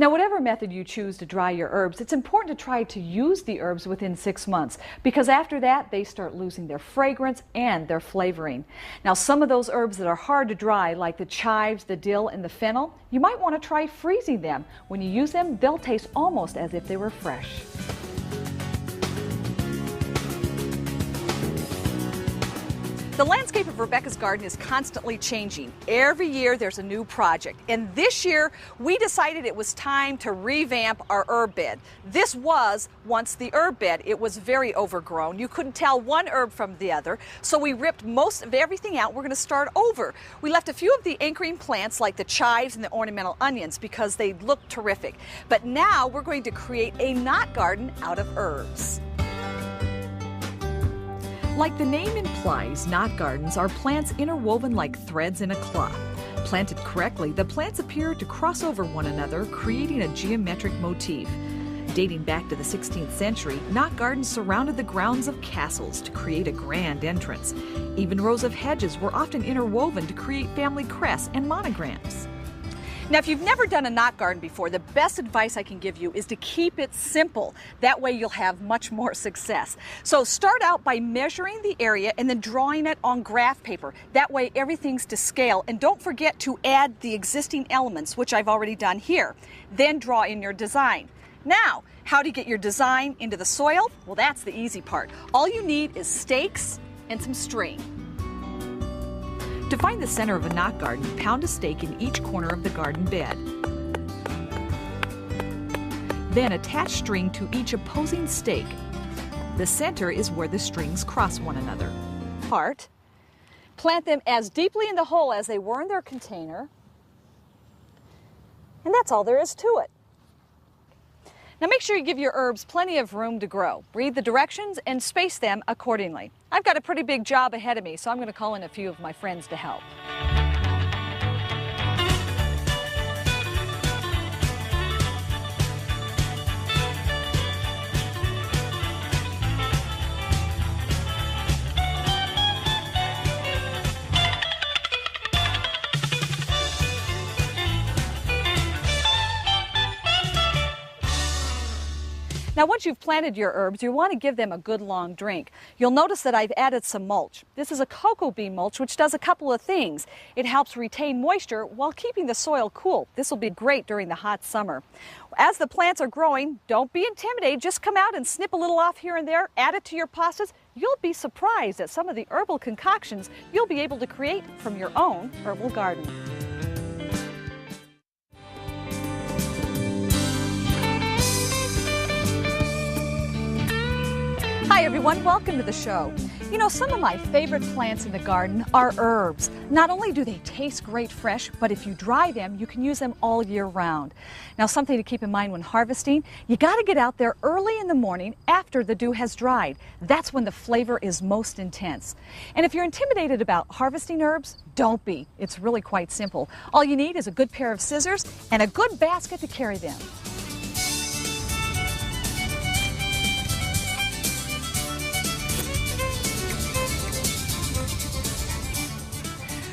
[SPEAKER 1] Now, whatever method you choose to dry your herbs, it's important to try to use the herbs within 6 months, because after that, they start losing their fragrance and their flavoring. Now, some of those herbs that are hard to dry, like the chives, the dill, and the fennel, you might want to try freezing them. When you use them, they'll taste almost as if they were fresh. The landscape of Rebecca's garden is constantly changing. Every year there's a new project. And this year we decided it was time to revamp our herb bed. This was once the herb bed. It was very overgrown. You couldn't tell one herb from the other. So we ripped most of everything out. We're going to start over. We left a few of the anchoring plants like the chives and the ornamental onions because they look terrific. But now we're going to create a knot garden out of herbs. Like the name implies, knot gardens are plants interwoven like threads in a cloth. Planted correctly, the plants appear to cross over one another, creating a geometric motif. Dating back to the 16th century, knot gardens surrounded the grounds of castles to create a grand entrance. Even rows of hedges were often interwoven to create family crests and monograms. Now, if you've never done a knot garden before, the best advice I can give you is to keep it simple. That way you'll have much more success. So start out by measuring the area and then drawing it on graph paper. That way everything's to scale. And don't forget to add the existing elements, which I've already done here. Then draw in your design. Now, how do you get your design into the soil? Well, that's the easy part. All you need is stakes and some string. To find the center of a knot garden, pound a stake in each corner of the garden bed. Then attach string to each opposing stake. The center is where the strings cross one another. Plant them as deeply in the hole as they were in their container. And that's all there is to it. Now make sure you give your herbs plenty of room to grow. Read the directions and space them accordingly. I've got a pretty big job ahead of me, so I'm going to call in a few of my friends to help. Now, once you've planted your herbs, you want to give them a good long drink. You'll notice that I've added some mulch. This is a cocoa bean mulch, which does a couple of things. It helps retain moisture while keeping the soil cool. This will be great during the hot summer. As the plants are growing, don't be intimidated. Just come out and snip a little off here and there, add it to your pastas. You'll be surprised at some of the herbal concoctions you'll be able to create from your own herbal garden. Hi everyone, welcome to the show. You know, some of my favorite plants in the garden are herbs. Not only do they taste great fresh, but if you dry them, you can use them all year round. Now, something to keep in mind when harvesting, you got to get out there early in the morning after the dew has dried. That's when the flavor is most intense. And if you're intimidated about harvesting herbs, don't be. It's really quite simple. All you need is a good pair of scissors and a good basket to carry them.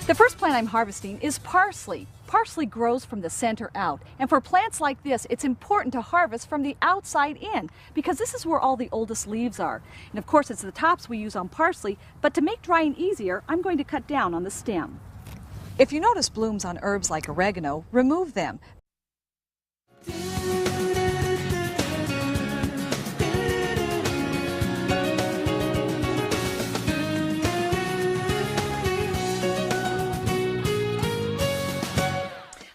[SPEAKER 1] The first plant I'm harvesting is parsley. Parsley grows from the center out, and for plants like this, it's important to harvest from the outside in because this is where all the oldest leaves are. And of course, it's the tops we use on parsley, but to make drying easier, I'm going to cut down on the stem. If you notice blooms on herbs like oregano, remove them.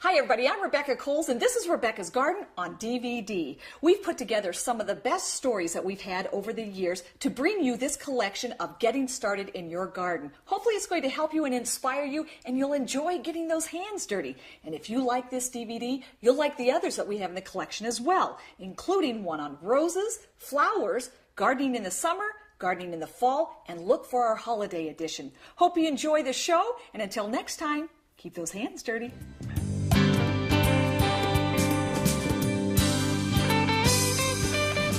[SPEAKER 3] Hi everybody, I'm Rebecca Coles and this is Rebecca's Garden on DVD. We've put together some of the best stories that we've had over the years to bring you this collection of getting started in your garden. Hopefully it's going to help you and inspire you and you'll enjoy getting those hands dirty. And if you like this DVD, you'll like the others that we have in the collection as well, including one on roses, flowers, gardening in the summer, gardening in the fall, and look for our holiday edition. Hope you enjoy the show, and until next time, keep those hands dirty.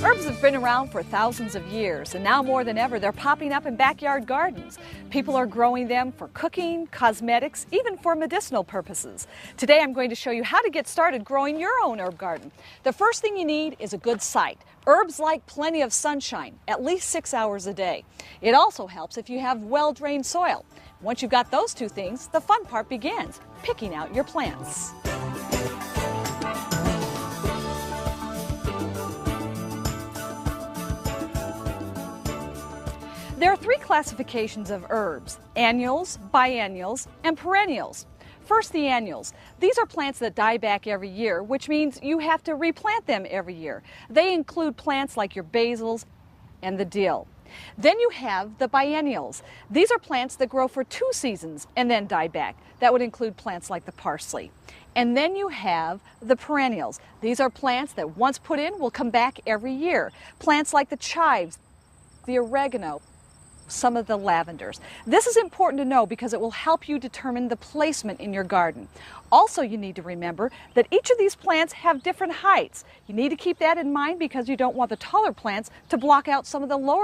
[SPEAKER 1] Herbs have been around for thousands of years, and now more than ever, they're popping up in backyard gardens. People are growing them for cooking, cosmetics, even for medicinal purposes. Today, I'm going to show you how to get started growing your own herb garden. The first thing you need is a good site. Herbs like plenty of sunshine, at least 6 hours a day. It also helps if you have well-drained soil. Once you've got those two things, the fun part begins, picking out your plants. There are three classifications of herbs: annuals, biennials, and perennials. First, the annuals. These are plants that die back every year, which means you have to replant them every year. They include plants like your basils and the dill. Then you have the biennials. These are plants that grow for 2 seasons and then die back. That would include plants like the parsley. And then you have the perennials. These are plants that once put in will come back every year. Plants like the chives, the oregano, some of the lavenders. This is important to know because it will help you determine the placement in your garden. Also, you need to remember that each of these plants have different heights. You need to keep that in mind because you don't want the taller plants to block out some of the lower